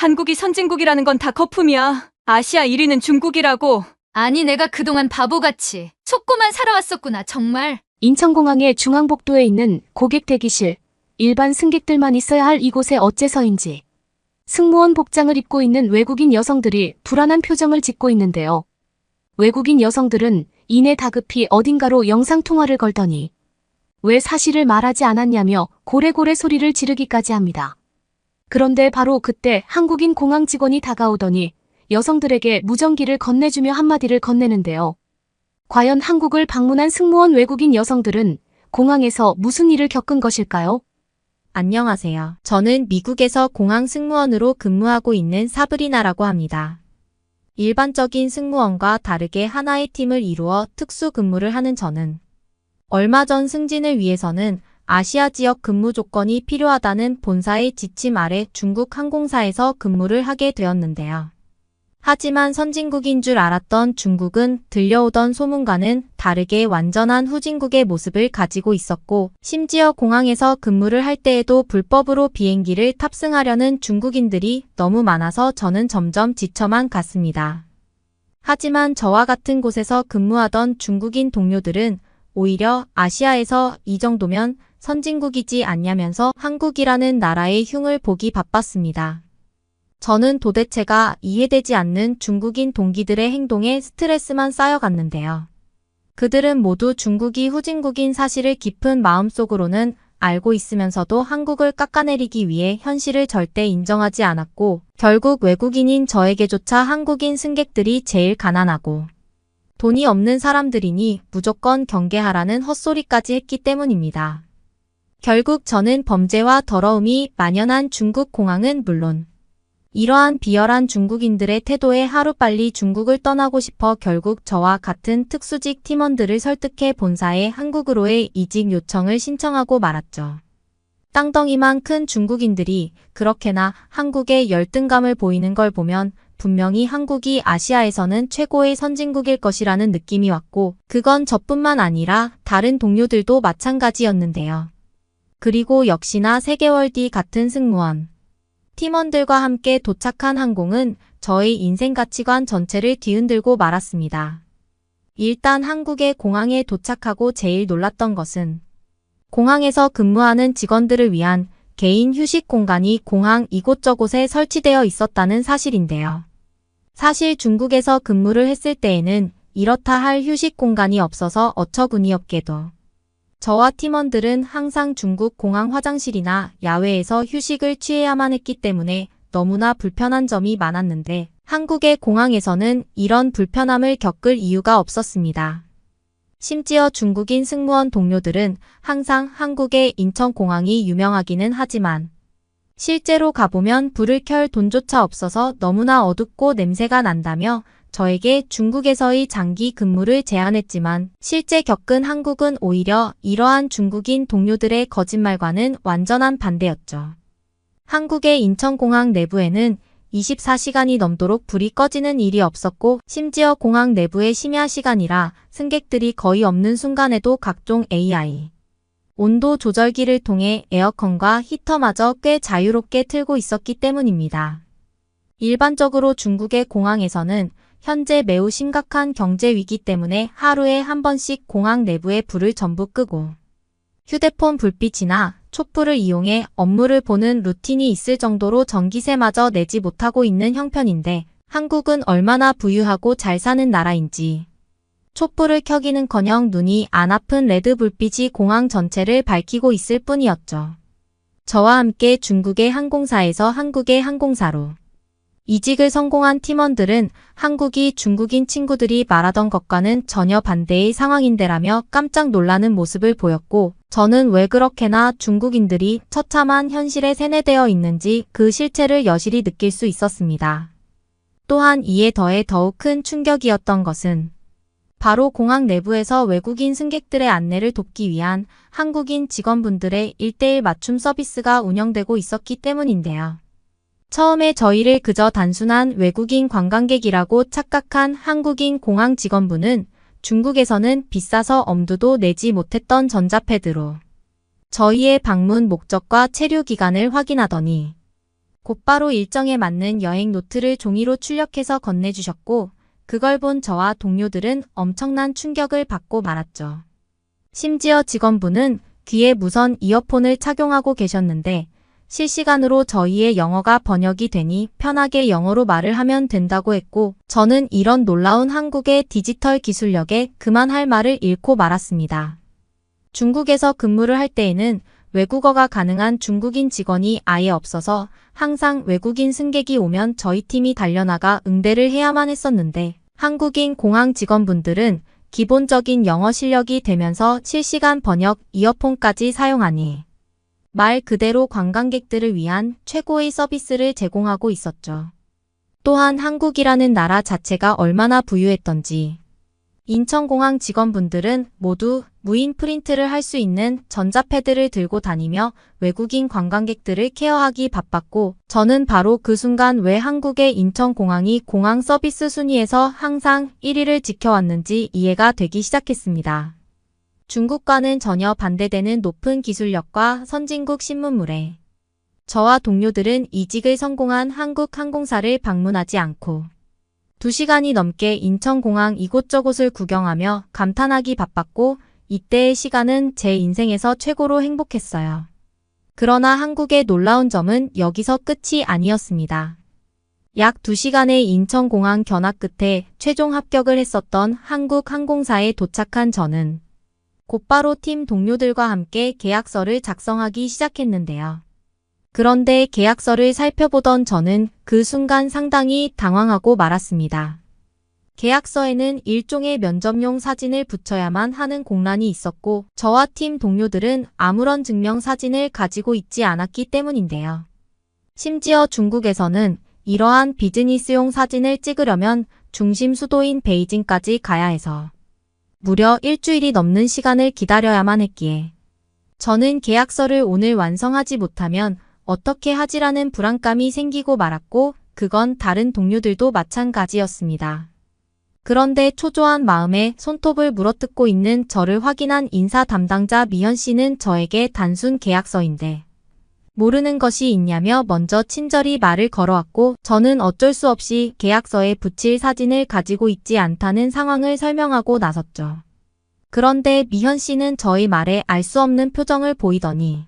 한국이 선진국이라는 건 다 거품이야. 아시아 1위는 중국이라고. 아니, 내가 그동안 바보같이 속고만 살아왔었구나, 정말. 인천공항의 중앙복도에 있는 고객 대기실. 일반 승객들만 있어야 할 이곳에 어째서인지 승무원 복장을 입고 있는 외국인 여성들이 불안한 표정을 짓고 있는데요. 외국인 여성들은 이내 다급히 어딘가로 영상통화를 걸더니 왜 사실을 말하지 않았냐며 고래고래 소리를 지르기까지 합니다. 그런데 바로 그때 한국인 공항 직원이 다가오더니 여성들에게 무전기를 건네주며 한마디를 건네는데요. 과연 한국을 방문한 승무원 외국인 여성들은 공항에서 무슨 일을 겪은 것일까요? 안녕하세요. 저는 미국에서 공항 승무원으로 근무하고 있는 사브리나라고 합니다. 일반적인 승무원과 다르게 하나의 팀을 이루어 특수 근무를 하는 저는 얼마 전 승진을 위해서는 아시아 지역 근무 조건이 필요하다는 본사의 지침 아래 중국 항공사에서 근무를 하게 되었는데요. 하지만 선진국인 줄 알았던 중국은 들려오던 소문과는 다르게 완전한 후진국의 모습을 가지고 있었고, 심지어 공항에서 근무를 할 때에도 불법으로 비행기를 탑승하려는 중국인들이 너무 많아서 저는 점점 지쳐만 갔습니다. 하지만 저와 같은 곳에서 근무하던 중국인 동료들은 오히려 아시아에서 이 정도면 선진국이지 않냐면서 한국이라는 나라의 흉을 보기 바빴습니다. 저는 도대체가 이해되지 않는 중국인 동기들의 행동에 스트레스만 쌓여갔는데요. 그들은 모두 중국이 후진국인 사실을 깊은 마음속으로는 알고 있으면서도 한국을 깎아내리기 위해 현실을 절대 인정하지 않았고, 결국 외국인인 저에게조차 한국인 승객들이 제일 가난하고 돈이 없는 사람들이니 무조건 경계하라는 헛소리까지 했기 때문입니다. 결국 저는 범죄와 더러움이 만연한 중국 공항은 물론 이러한 비열한 중국인들의 태도에 하루빨리 중국을 떠나고 싶어 결국 저와 같은 특수직 팀원들을 설득해 본사에 한국으로의 이직 요청을 신청하고 말았죠. 땅덩이만 큰 중국인들이 그렇게나 한국에 열등감을 보이는 걸 보면 분명히 한국이 아시아에서는 최고의 선진국일 것이라는 느낌이 왔고, 그건 저뿐만 아니라 다른 동료들도 마찬가지였는데요. 그리고 역시나 3개월 뒤 같은 승무원 팀원들과 함께 도착한 항공은 저의 인생 가치관 전체를 뒤흔들고 말았습니다. 일단 한국의 공항에 도착하고 제일 놀랐던 것은 공항에서 근무하는 직원들을 위한 개인 휴식 공간이 공항 이곳저곳에 설치되어 있었다는 사실인데요. 사실 중국에서 근무를 했을 때에는 이렇다 할 휴식 공간이 없어서 어처구니없게도 저와 팀원들은 항상 중국 공항 화장실이나 야외에서 휴식을 취해야만 했기 때문에 너무나 불편한 점이 많았는데, 한국의 공항에서는 이런 불편함을 겪을 이유가 없었습니다. 심지어 중국인 승무원 동료들은 항상 한국의 인천공항이 유명하기는 하지만 실제로 가보면 불을 켤 돈조차 없어서 너무나 어둡고 냄새가 난다며 저에게 중국에서의 장기 근무를 제안했지만 실제 겪은 한국은 오히려 이러한 중국인 동료들의 거짓말과는 완전한 반대였죠. 한국의 인천공항 내부에는 24시간이 넘도록 불이 꺼지는 일이 없었고, 심지어 공항 내부의 심야 시간이라 승객들이 거의 없는 순간에도 각종 AI 온도 조절기를 통해 에어컨과 히터마저 꽤 자유롭게 틀고 있었기 때문입니다. 일반적으로 중국의 공항에서는 현재 매우 심각한 경제 위기 때문에 하루에 한 번씩 공항 내부의 불을 전부 끄고 휴대폰 불빛이나 촛불을 이용해 업무를 보는 루틴이 있을 정도로 전기세마저 내지 못하고 있는 형편인데, 한국은 얼마나 부유하고 잘 사는 나라인지 촛불을 켜기는커녕 눈이 안 아픈 레드 불빛이 공항 전체를 밝히고 있을 뿐이었죠. 저와 함께 중국의 항공사에서 한국의 항공사로 이직을 성공한 팀원들은 한국이 중국인 친구들이 말하던 것과는 전혀 반대의 상황인데라며 깜짝 놀라는 모습을 보였고, 저는 왜 그렇게나 중국인들이 처참한 현실에 세뇌되어 있는지 그 실체를 여실히 느낄 수 있었습니다. 또한 이에 더해 더욱 큰 충격이었던 것은 바로 공항 내부에서 외국인 승객들의 안내를 돕기 위한 한국인 직원분들의 1:1 맞춤 서비스가 운영되고 있었기 때문인데요. 처음에 저희를 그저 단순한 외국인 관광객이라고 착각한 한국인 공항 직원분은 중국에서는 비싸서 엄두도 내지 못했던 전자패드로 저희의 방문 목적과 체류 기간을 확인하더니 곧바로 일정에 맞는 여행 노트를 종이로 출력해서 건네주셨고 그걸 본 저와 동료들은 엄청난 충격을 받고 말았죠. 심지어 직원분은 귀에 무선 이어폰을 착용하고 계셨는데 실시간으로 저희의 영어가 번역이 되니 편하게 영어로 말을 하면 된다고 했고 저는 이런 놀라운 한국의 디지털 기술력에 그만할 말을 잃고 말았습니다. 중국에서 근무를 할 때에는 외국어가 가능한 중국인 직원이 아예 없어서 항상 외국인 승객이 오면 저희 팀이 달려나가 응대를 해야만 했었는데 한국인 공항 직원분들은 기본적인 영어 실력이 되면서 실시간 번역 이어폰까지 사용하니 말 그대로 관광객들을 위한 최고의 서비스를 제공하고 있었죠. 또한 한국이라는 나라 자체가 얼마나 부유했던지 인천공항 직원분들은 모두 무인 프린트를 할 수 있는 전자패드를 들고 다니며 외국인 관광객들을 케어하기 바빴고 저는 바로 그 순간 왜 한국의 인천공항이 공항 서비스 순위에서 항상 1위를 지켜왔는지 이해가 되기 시작했습니다. 중국과는 전혀 반대되는 높은 기술력과 선진국 신문물에 저와 동료들은 이직을 성공한 한국 항공사를 방문하지 않고 2시간이 넘게 인천공항 이곳저곳을 구경하며 감탄하기 바빴고 이때의 시간은 제 인생에서 최고로 행복했어요. 그러나 한국의 놀라운 점은 여기서 끝이 아니었습니다. 약 2시간의 인천공항 견학 끝에 최종 합격을 했었던 한국 항공사에 도착한 저는 곧바로 팀 동료들과 함께 계약서를 작성하기 시작했는데요. 그런데 계약서를 살펴보던 저는 그 순간 상당히 당황하고 말았습니다. 계약서에는 일종의 면접용 사진을 붙여야만 하는 공란이 있었고 저와 팀 동료들은 아무런 증명 사진을 가지고 있지 않았기 때문인데요. 심지어 중국에서는 이러한 비즈니스용 사진을 찍으려면 중심 수도인 베이징까지 가야 해서 무려 일주일이 넘는 시간을 기다려야만 했기에 저는 계약서를 오늘 완성하지 못하면 어떻게 하지라는 불안감이 생기고 말았고 그건 다른 동료들도 마찬가지였습니다. 그런데 초조한 마음에 손톱을 물어뜯고 있는 저를 확인한 인사 담당자 미현 씨는 저에게 단순 계약서인데 모르는 것이 있냐며 먼저 친절히 말을 걸어왔고 저는 어쩔 수 없이 계약서에 붙일 사진을 가지고 있지 않다는 상황을 설명하고 나섰죠. 그런데 미현 씨는 저의 말에 알 수 없는 표정을 보이더니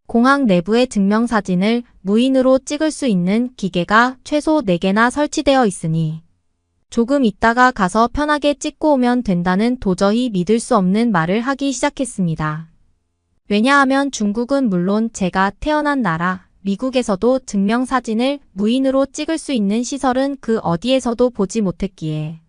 공항 내부의 증명사진을 무인으로 찍을 수 있는 기계가 최소 4개나 설치되어 있으니 조금 있다가 가서 편하게 찍고 오면 된다는 도저히 믿을 수 없는 말을 하기 시작했습니다. 왜냐하면 중국은 물론 제가 태어난 나라 미국에서도 증명사진을 무인으로 찍을 수 있는 시설은 그 어디에서도 보지 못했기에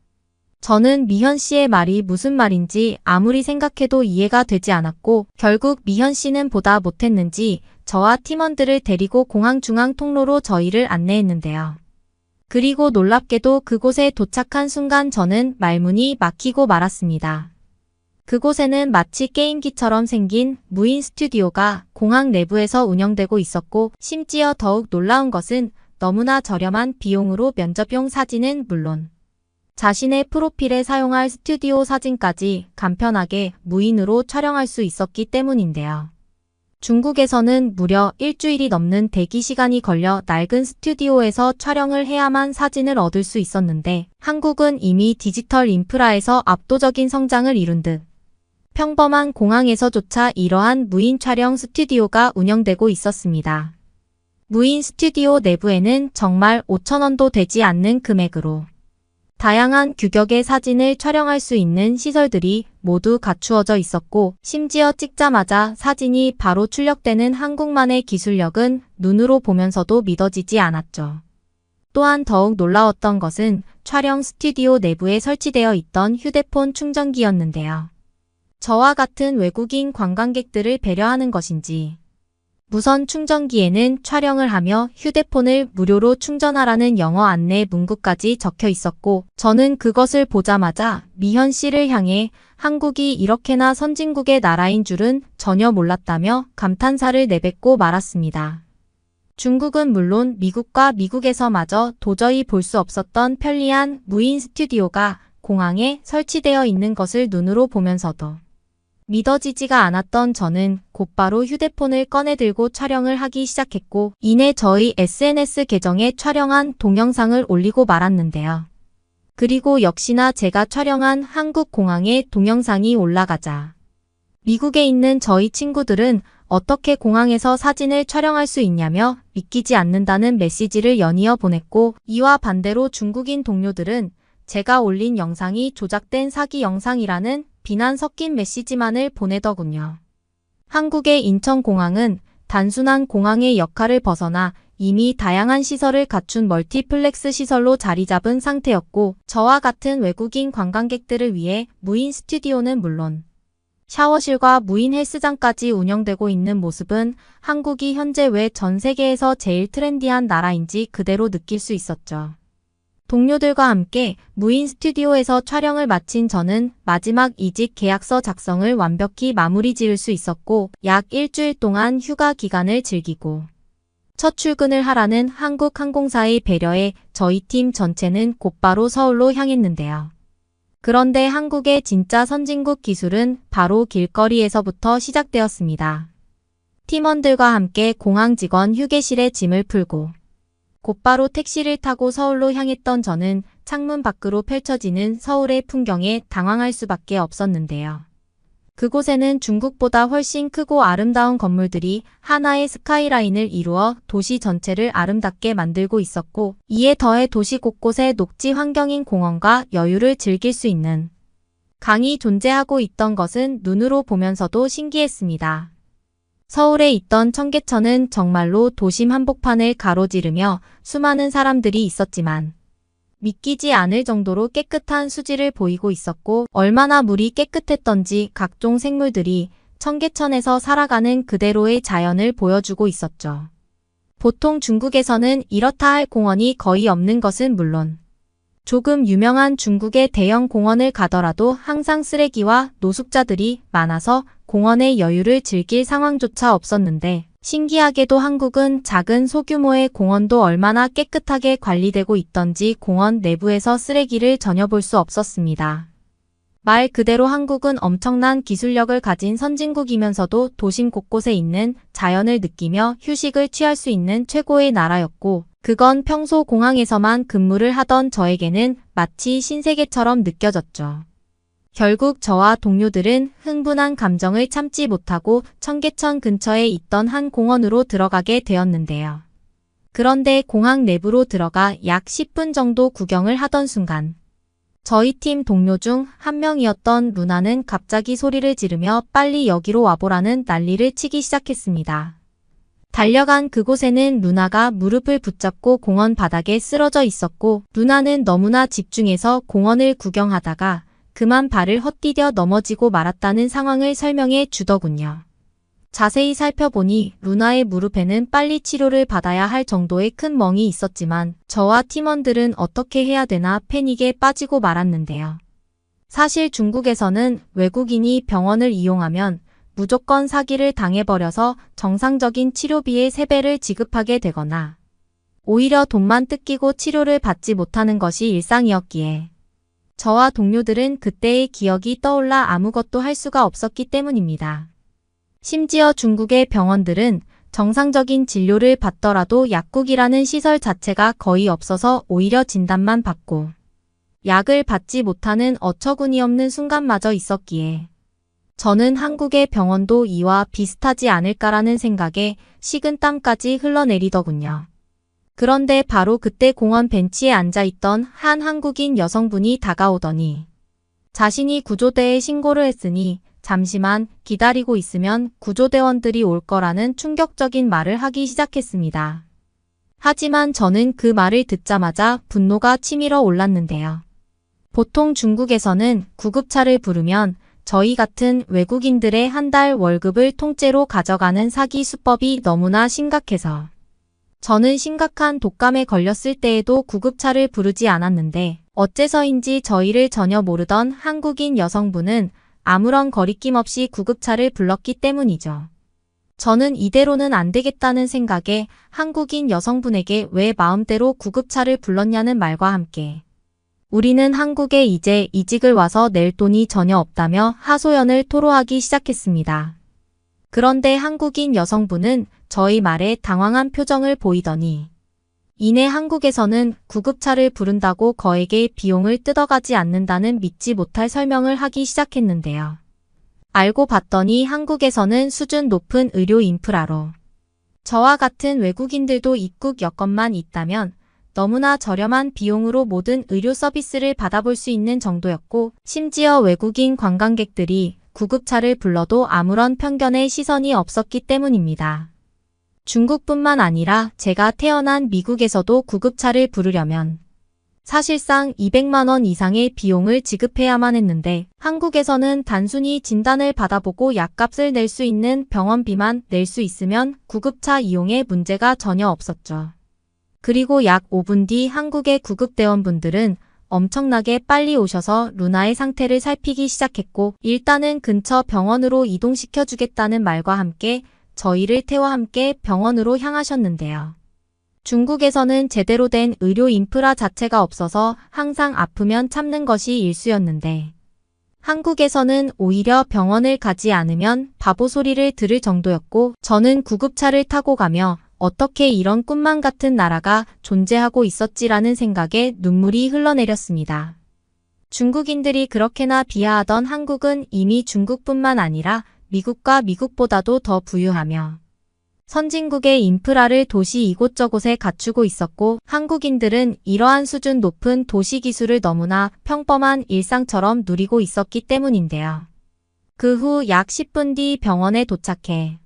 저는 미현 씨의 말이 무슨 말인지 아무리 생각해도 이해가 되지 않았고 결국 미현 씨는 보다 못했는지 저와 팀원들을 데리고 공항 중앙 통로로 저희를 안내했는데요. 그리고 놀랍게도 그곳에 도착한 순간 저는 말문이 막히고 말았습니다. 그곳에는 마치 게임기처럼 생긴 무인 스튜디오가 공항 내부에서 운영되고 있었고 심지어 더욱 놀라운 것은 너무나 저렴한 비용으로 면접용 사진은 물론 자신의 프로필에 사용할 스튜디오 사진까지 간편하게 무인으로 촬영할 수 있었기 때문인데요. 중국에서는 무려 일주일이 넘는 대기 시간이 걸려 낡은 스튜디오에서 촬영을 해야만 사진을 얻을 수 있었는데 한국은 이미 디지털 인프라에서 압도적인 성장을 이룬 듯 평범한 공항에서조차 이러한 무인 촬영 스튜디오가 운영되고 있었습니다. 무인 스튜디오 내부에는 정말 5,000원도 되지 않는 금액으로 다양한 규격의 사진을 촬영할 수 있는 시설들이 모두 갖추어져 있었고 심지어 찍자마자 사진이 바로 출력되는 한국만의 기술력은 눈으로 보면서도 믿어지지 않았죠. 또한 더욱 놀라웠던 것은 촬영 스튜디오 내부에 설치되어 있던 휴대폰 충전기였는데요. 저와 같은 외국인 관광객들을 배려하는 것인지 무선 충전기에는 촬영을 하며 휴대폰을 무료로 충전하라는 영어 안내 문구까지 적혀 있었고 저는 그것을 보자마자 미현 씨를 향해 한국이 이렇게나 선진국의 나라인 줄은 전혀 몰랐다며 감탄사를 내뱉고 말았습니다. 중국은 물론 미국과 미국에서마저 도저히 볼 수 없었던 편리한 무인 스튜디오가 공항에 설치되어 있는 것을 눈으로 보면서도 믿어지지가 않았던 저는 곧바로 휴대폰을 꺼내들고 촬영을 하기 시작했고, 이내 저희 SNS 계정에 촬영한 동영상을 올리고 말았는데요. 그리고 역시나 제가 촬영한 한국 공항의 동영상이 올라가자 미국에 있는 저희 친구들은 어떻게 공항에서 사진을 촬영할 수 있냐며 믿기지 않는다는 메시지를 연이어 보냈고, 이와 반대로 중국인 동료들은 제가 올린 영상이 조작된 사기 영상이라는 비난 섞인 메시지만을 보내더군요. 한국의 인천공항은 단순한 공항의 역할을 벗어나 이미 다양한 시설을 갖춘 멀티플렉스 시설로 자리 잡은 상태였고, 저와 같은 외국인 관광객들을 위해 무인 스튜디오는 물론 샤워실과 무인 헬스장까지 운영되고 있는 모습은 한국이 현재 왜 전 세계에서 제일 트렌디한 나라인지 그대로 느낄 수 있었죠. 동료들과 함께 무인 스튜디오에서 촬영을 마친 저는 마지막 이직 계약서 작성을 완벽히 마무리 지을 수 있었고, 약 일주일 동안 휴가 기간을 즐기고 첫 출근을 하라는 한국항공사의 배려에 저희 팀 전체는 곧바로 서울로 향했는데요. 그런데 한국의 진짜 선진국 기술은 바로 길거리에서부터 시작되었습니다. 팀원들과 함께 공항 직원 휴게실에 짐을 풀고 곧바로 택시를 타고 서울로 향했던 저는 창문 밖으로 펼쳐지는 서울의 풍경에 당황할 수밖에 없었는데요. 그곳에는 중국보다 훨씬 크고 아름다운 건물들이 하나의 스카이라인을 이루어 도시 전체를 아름답게 만들고 있었고, 이에 더해 도시 곳곳에 녹지 환경인 공원과 여유를 즐길 수 있는 강이 존재하고 있던 것은 눈으로 보면서도 신기했습니다. 서울에 있던 청계천은 정말로 도심 한복판을 가로지르며 수많은 사람들이 있었지만 믿기지 않을 정도로 깨끗한 수질을 보이고 있었고, 얼마나 물이 깨끗했던지 각종 생물들이 청계천에서 살아가는 그대로의 자연을 보여주고 있었죠. 보통 중국에서는 이렇다 할 공원이 거의 없는 것은 물론 조금 유명한 중국의 대형 공원을 가더라도 항상 쓰레기와 노숙자들이 많아서 공원의 여유를 즐길 상황조차 없었는데, 신기하게도 한국은 작은 소규모의 공원도 얼마나 깨끗하게 관리되고 있던지 공원 내부에서 쓰레기를 전혀 볼 수 없었습니다. 말 그대로 한국은 엄청난 기술력을 가진 선진국이면서도 도심 곳곳에 있는 자연을 느끼며 휴식을 취할 수 있는 최고의 나라였고, 그건 평소 공항에서만 근무를 하던 저에게는 마치 신세계처럼 느껴졌죠. 결국 저와 동료들은 흥분한 감정을 참지 못하고 청계천 근처에 있던 한 공원으로 들어가게 되었는데요. 그런데 공항 내부로 들어가 약 10분 정도 구경을 하던 순간 저희 팀 동료 중 한 명이었던 루나는 갑자기 소리를 지르며 빨리 여기로 와보라는 난리를 치기 시작했습니다. 달려간 그곳에는 루나가 무릎을 붙잡고 공원 바닥에 쓰러져 있었고, 루나는 너무나 집중해서 공원을 구경하다가 그만 발을 헛디뎌 넘어지고 말았다는 상황을 설명해 주더군요. 자세히 살펴보니 루나의 무릎에는 빨리 치료를 받아야 할 정도의 큰 멍이 있었지만 저와 팀원들은 어떻게 해야 되나 패닉에 빠지고 말았는데요. 사실 중국에서는 외국인이 병원을 이용하면 무조건 사기를 당해버려서 정상적인 치료비의 3배를 지급하게 되거나 오히려 돈만 뜯기고 치료를 받지 못하는 것이 일상이었기에 저와 동료들은 그때의 기억이 떠올라 아무것도 할 수가 없었기 때문입니다. 심지어 중국의 병원들은 정상적인 진료를 받더라도 약국이라는 시설 자체가 거의 없어서 오히려 진단만 받고 약을 받지 못하는 어처구니없는 순간마저 있었기에 저는 한국의 병원도 이와 비슷하지 않을까라는 생각에 식은땀까지 흘러내리더군요. 그런데 바로 그때 공원 벤치에 앉아있던 한 한국인 여성분이 다가오더니 자신이 구조대에 신고를 했으니 잠시만 기다리고 있으면 구조대원들이 올 거라는 충격적인 말을 하기 시작했습니다. 하지만 저는 그 말을 듣자마자 분노가 치밀어 올랐는데요. 보통 중국에서는 구급차를 부르면 저희 같은 외국인들의 한 달 월급을 통째로 가져가는 사기 수법이 너무나 심각해서 저는 심각한 독감에 걸렸을 때에도 구급차를 부르지 않았는데 어째서인지 저희를 전혀 모르던 한국인 여성분은 아무런 거리낌 없이 구급차를 불렀기 때문이죠. 저는 이대로는 안 되겠다는 생각에 한국인 여성분에게 왜 마음대로 구급차를 불렀냐는 말과 함께 우리는 한국에 이제 이직을 와서 낼 돈이 전혀 없다며 하소연을 토로하기 시작했습니다. 그런데 한국인 여성분은 저희 말에 당황한 표정을 보이더니 이내 한국에서는 구급차를 부른다고 거액의 비용을 뜯어가지 않는다는 믿지 못할 설명을 하기 시작했는데요. 알고 봤더니 한국에서는 수준 높은 의료 인프라로 저와 같은 외국인들도 입국 여건만 있다면 너무나 저렴한 비용으로 모든 의료 서비스를 받아볼 수 있는 정도였고, 심지어 외국인 관광객들이 구급차를 불러도 아무런 편견의 시선이 없었기 때문입니다. 중국뿐만 아니라 제가 태어난 미국에서도 구급차를 부르려면 사실상 200만 원 이상의 비용을 지급해야만 했는데, 한국에서는 단순히 진단을 받아보고 약값을 낼 수 있는 병원비만 낼 수 있으면 구급차 이용에 문제가 전혀 없었죠. 그리고 약 5분 뒤 한국의 구급대원분들은 엄청나게 빨리 오셔서 루나의 상태를 살피기 시작했고, 일단은 근처 병원으로 이동시켜주겠다는 말과 함께 저희를 태워 함께 병원으로 향하셨는데요. 중국에서는 제대로 된 의료 인프라 자체가 없어서 항상 아프면 참는 것이 일쑤였는데, 한국에서는 오히려 병원을 가지 않으면 바보 소리를 들을 정도였고, 저는 구급차를 타고 가며 어떻게 이런 꿈만 같은 나라가 존재하고 있었지라는 생각에 눈물이 흘러내렸습니다. 중국인들이 그렇게나 비하하던 한국은 이미 중국뿐만 아니라 미국과 미국보다도 더 부유하며 선진국의 인프라를 도시 이곳저곳에 갖추고 있었고, 한국인들은 이러한 수준 높은 도시 기술을 너무나 평범한 일상처럼 누리고 있었기 때문인데요. 그 후 약 10분 뒤 병원에 도착해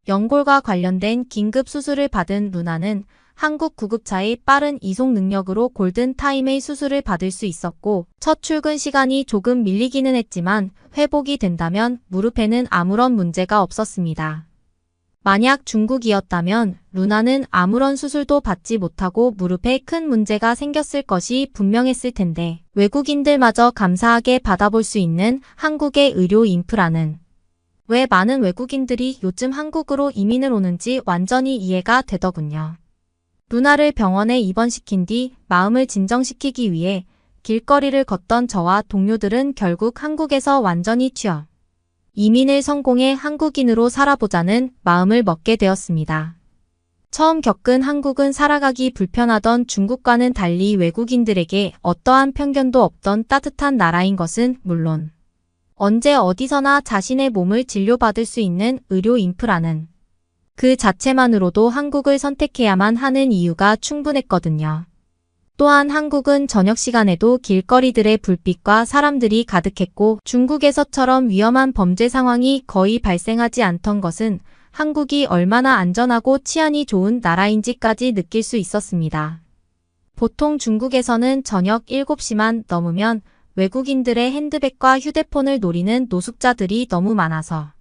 연골과 관련된 긴급 수술을 받은 루나는 한국 구급차의 빠른 이송 능력으로 골든타임의 수술을 받을 수 있었고, 첫 출근 시간이 조금 밀리기는 했지만 회복이 된다면 무릎에는 아무런 문제가 없었습니다. 만약 중국이었다면 루나는 아무런 수술도 받지 못하고 무릎에 큰 문제가 생겼을 것이 분명했을 텐데, 외국인들마저 감사하게 받아볼 수 있는 한국의 의료 인프라는 왜 많은 외국인들이 요즘 한국으로 이민을 오는지 완전히 이해가 되더군요. 루나를 병원에 입원시킨 뒤 마음을 진정시키기 위해 길거리를 걷던 저와 동료들은 결국 한국에서 완전히 취업, 이민을 성공해 한국인으로 살아보자는 마음을 먹게 되었습니다. 처음 겪은 한국은 살아가기 불편하던 중국과는 달리 외국인들에게 어떠한 편견도 없던 따뜻한 나라인 것은 물론, 언제 어디서나 자신의 몸을 진료받을 수 있는 의료 인프라는 그 자체만으로도 한국을 선택해야만 하는 이유가 충분했거든요. 또한 한국은 저녁 시간에도 길거리들의 불빛과 사람들이 가득했고, 중국에서처럼 위험한 범죄 상황이 거의 발생하지 않던 것은 한국이 얼마나 안전하고 치안이 좋은 나라인지까지 느낄 수 있었습니다. 보통 중국에서는 저녁 7시만 넘으면 외국인들의 핸드백과 휴대폰을 노리는 노숙자들이 너무 많아서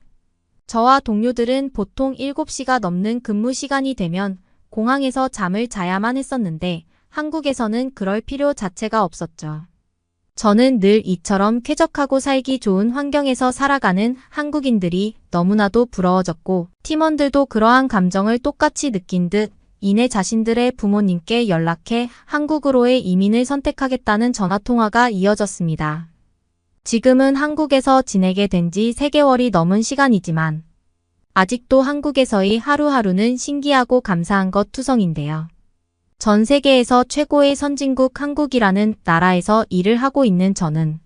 저와 동료들은 보통 7시가 넘는 근무 시간이 되면 공항에서 잠을 자야만 했었는데, 한국에서는 그럴 필요 자체가 없었죠. 저는 늘 이처럼 쾌적하고 살기 좋은 환경에서 살아가는 한국인들이 너무나도 부러워졌고, 팀원들도 그러한 감정을 똑같이 느낀 듯 이내 자신들의 부모님께 연락해 한국으로의 이민을 선택하겠다는 전화통화가 이어졌습니다. 지금은 한국에서 지내게 된 지 3개월이 넘은 시간이지만 아직도 한국에서의 하루하루는 신기하고 감사한 것 투성인데요. 전 세계에서 최고의 선진국 한국이라는 나라에서 일을 하고 있는 저는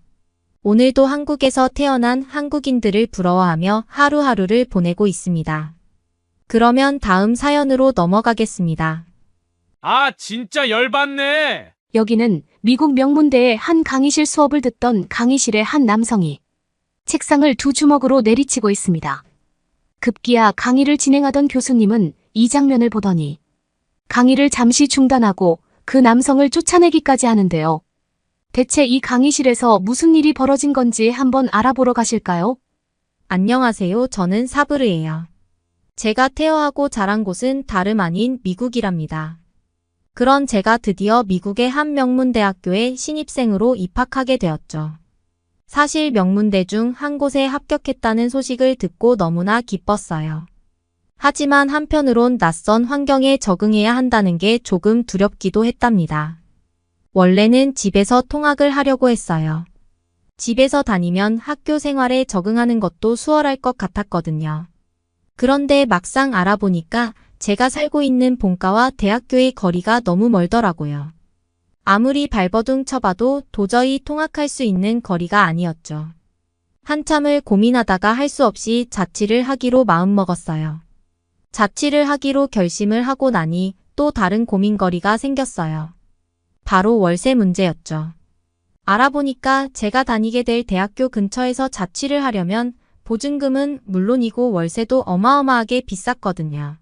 오늘도 한국에서 태어난 한국인들을 부러워하며 하루하루를 보내고 있습니다. 그러면 다음 사연으로 넘어가겠습니다. 아, 진짜 열받네. 여기는 미국 명문대의 한 강의실 수업을 듣던 강의실의 한 남성이 책상을 두 주먹으로 내리치고 있습니다. 급기야 강의를 진행하던 교수님은 이 장면을 보더니 강의를 잠시 중단하고 그 남성을 쫓아내기까지 하는데요. 대체 이 강의실에서 무슨 일이 벌어진 건지 한번 알아보러 가실까요? 안녕하세요. 저는 사브르예요. 제가 태어나고 자란 곳은 다름 아닌 미국이랍니다. 그런 제가 드디어 미국의 한 명문대학교에 신입생으로 입학하게 되었죠. 사실 명문대 중 한 곳에 합격했다는 소식을 듣고 너무나 기뻤어요. 하지만 한편으론 낯선 환경에 적응해야 한다는 게 조금 두렵기도 했답니다. 원래는 집에서 통학을 하려고 했어요. 집에서 다니면 학교 생활에 적응하는 것도 수월할 것 같았거든요. 그런데 막상 알아보니까 제가 살고 있는 본가와 대학교의 거리가 너무 멀더라고요. 아무리 발버둥 쳐봐도 도저히 통학할 수 있는 거리가 아니었죠. 한참을 고민하다가 할 수 없이 자취를 하기로 마음먹었어요. 자취를 하기로 결심을 하고 나니 또 다른 고민거리가 생겼어요. 바로 월세 문제였죠. 알아보니까 제가 다니게 될 대학교 근처에서 자취를 하려면 보증금은 물론이고 월세도 어마어마하게 비쌌거든요.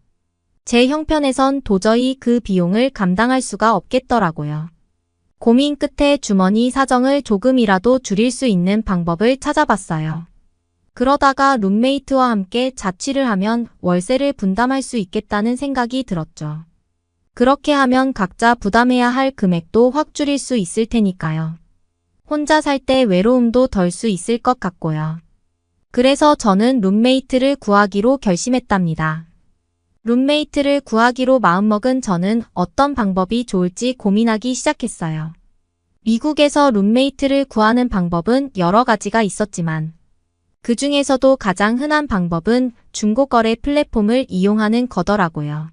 제 형편에선 도저히 그 비용을 감당할 수가 없겠더라고요. 고민 끝에 주머니 사정을 조금이라도 줄일 수 있는 방법을 찾아봤어요. 그러다가 룸메이트와 함께 자취를 하면 월세를 분담할 수 있겠다는 생각이 들었죠. 그렇게 하면 각자 부담해야 할 금액도 확 줄일 수 있을 테니까요. 혼자 살 때 외로움도 덜 수 있을 것 같고요. 그래서 저는 룸메이트를 구하기로 결심했답니다. 룸메이트를 구하기로 마음먹은 저는 어떤 방법이 좋을지 고민하기 시작했어요. 미국에서 룸메이트를 구하는 방법은 여러 가지가 있었지만 그 중에서도 가장 흔한 방법은 중고거래 플랫폼을 이용하는 거더라고요.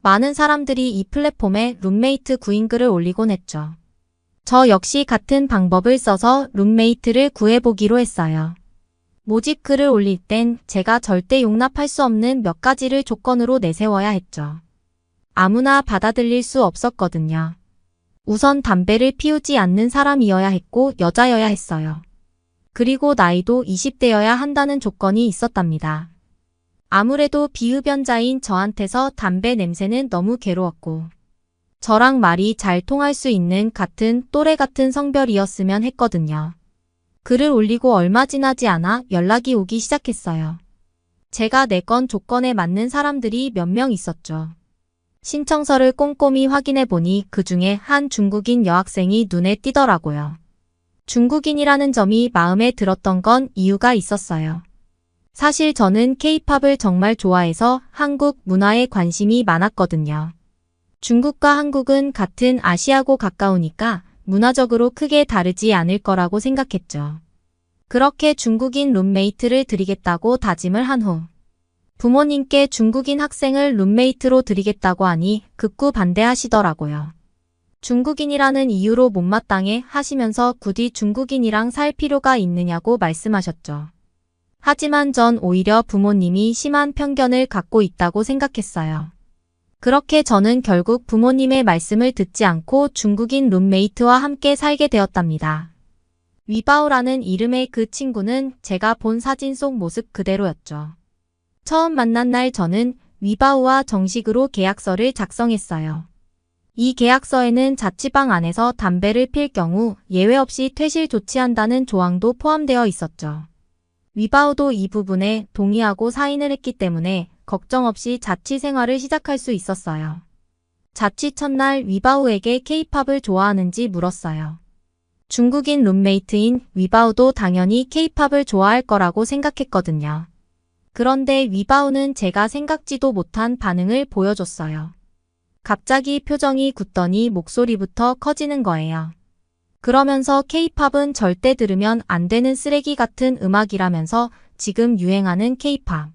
많은 사람들이 이 플랫폼에 룸메이트 구인 글을 올리곤 했죠. 저 역시 같은 방법을 써서 룸메이트를 구해보기로 했어요. 모집 글을 올릴 땐 제가 절대 용납할 수 없는 몇 가지를 조건으로 내세워야 했죠. 아무나 받아들일 수 없었거든요. 우선 담배를 피우지 않는 사람이어야 했고 여자여야 했어요. 그리고 나이도 20대여야 한다는 조건이 있었답니다. 아무래도 비흡연자인 저한테서 담배 냄새는 너무 괴로웠고 저랑 말이 잘 통할 수 있는 같은 또래 같은 성별이었으면 했거든요. 글을 올리고 얼마 지나지 않아 연락이 오기 시작했어요. 제가 내건 조건에 맞는 사람들이 몇 명 있었죠. 신청서를 꼼꼼히 확인해 보니 그 중에 한 중국인 여학생이 눈에 띄더라고요. 중국인이라는 점이 마음에 들었던 건 이유가 있었어요. 사실 저는 K-팝을 정말 좋아해서 한국 문화에 관심이 많았거든요. 중국과 한국은 같은 아시아고 가까우니까 문화적으로 크게 다르지 않을 거라고 생각했죠. 그렇게 중국인 룸메이트를 드리겠다고 다짐을 한 후 부모님께 중국인 학생을 룸메이트로 드리겠다고 하니 극구 반대하시더라고요. 중국인이라는 이유로 못마땅해 하시면서 굳이 중국인이랑 살 필요가 있느냐고 말씀하셨죠. 하지만 전 오히려 부모님이 심한 편견을 갖고 있다고 생각했어요. 그렇게 저는 결국 부모님의 말씀을 듣지 않고 중국인 룸메이트와 함께 살게 되었답니다. 위바오라는 이름의 그 친구는 제가 본 사진 속 모습 그대로였죠. 처음 만난 날 저는 위바오와 정식으로 계약서를 작성했어요. 이 계약서에는 자취방 안에서 담배를 필 경우 예외 없이 퇴실 조치한다는 조항도 포함되어 있었죠. 위바오도 이 부분에 동의하고 사인을 했기 때문에 걱정 없이 자취 생활을 시작할 수 있었어요. 자취 첫날 위바오에게 K-팝을 좋아하는지 물었어요. 중국인 룸메이트인 위바오도 당연히 K-팝을 좋아할 거라고 생각했거든요. 그런데 위바오는 제가 생각지도 못한 반응을 보여줬어요. 갑자기 표정이 굳더니 목소리부터 커지는 거예요. 그러면서 K-팝은 절대 들으면 안 되는 쓰레기 같은 음악이라면서 지금 유행하는 K-팝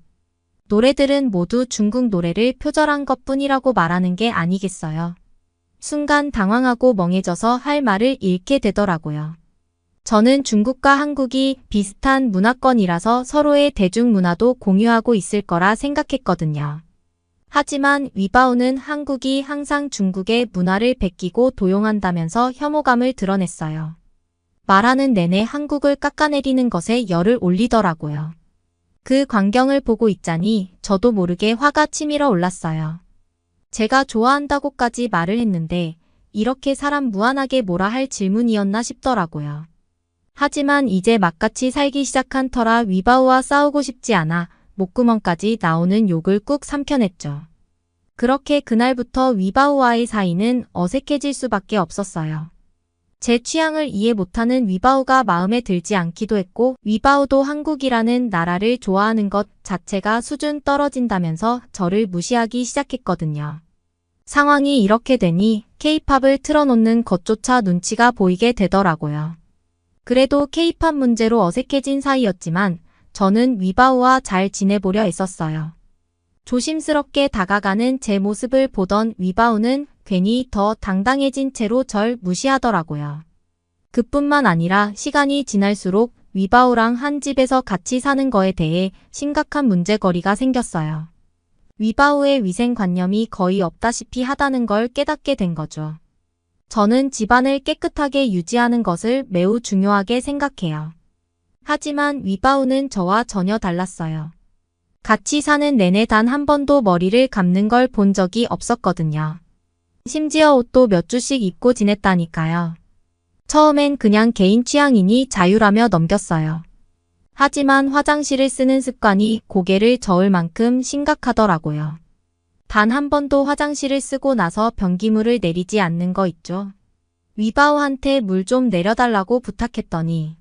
노래들은 모두 중국 노래를 표절한 것뿐이라고 말하는 게 아니겠어요. 순간 당황하고 멍해져서 할 말을 잃게 되더라고요. 저는 중국과 한국이 비슷한 문화권이라서 서로의 대중문화도 공유하고 있을 거라 생각했거든요. 하지만 위바오는 한국이 항상 중국의 문화를 베끼고 도용한다면서 혐오감을 드러냈어요. 말하는 내내 한국을 깎아내리는 것에 열을 올리더라고요. 그 광경을 보고 있자니 저도 모르게 화가 치밀어 올랐어요. 제가 좋아한다고까지 말을 했는데 이렇게 사람 무한하게 뭐라 할 질문이었나 싶더라고요. 하지만 이제 막같이 살기 시작한 터라 위바오와 싸우고 싶지 않아 목구멍까지 나오는 욕을 꾹 삼켜냈죠. 그렇게 그날부터 위바오와의 사이는 어색해질 수밖에 없었어요. 제 취향을 이해 못하는 위바오가 마음에 들지 않기도 했고 위바오도 한국이라는 나라를 좋아하는 것 자체가 수준 떨어진다면서 저를 무시하기 시작했거든요. 상황이 이렇게 되니 K-팝을 틀어놓는 것조차 눈치가 보이게 되더라고요. 그래도 K-팝 문제로 어색해진 사이였지만 저는 위바우와 잘 지내보려 애썼어요. 조심스럽게 다가가는 제 모습을 보던 위바우는 괜히 더 당당해진 채로 절 무시하더라고요. 그뿐만 아니라 시간이 지날수록 위바우랑 한 집에서 같이 사는 거에 대해 심각한 문제거리가 생겼어요. 위바우의 위생관념이 거의 없다시피 하다는 걸 깨닫게 된 거죠. 저는 집안을 깨끗하게 유지하는 것을 매우 중요하게 생각해요. 하지만 위바우는 저와 전혀 달랐어요. 같이 사는 내내 단 한 번도 머리를 감는 걸 본 적이 없었거든요. 심지어 옷도 몇 주씩 입고 지냈다니까요. 처음엔 그냥 개인 취향이니 자유라며 넘겼어요. 하지만 화장실을 쓰는 습관이 고개를 저을 만큼 심각하더라고요. 단 한 번도 화장실을 쓰고 나서 변기물을 내리지 않는 거 있죠. 위바우한테 물 좀 내려달라고 부탁했더니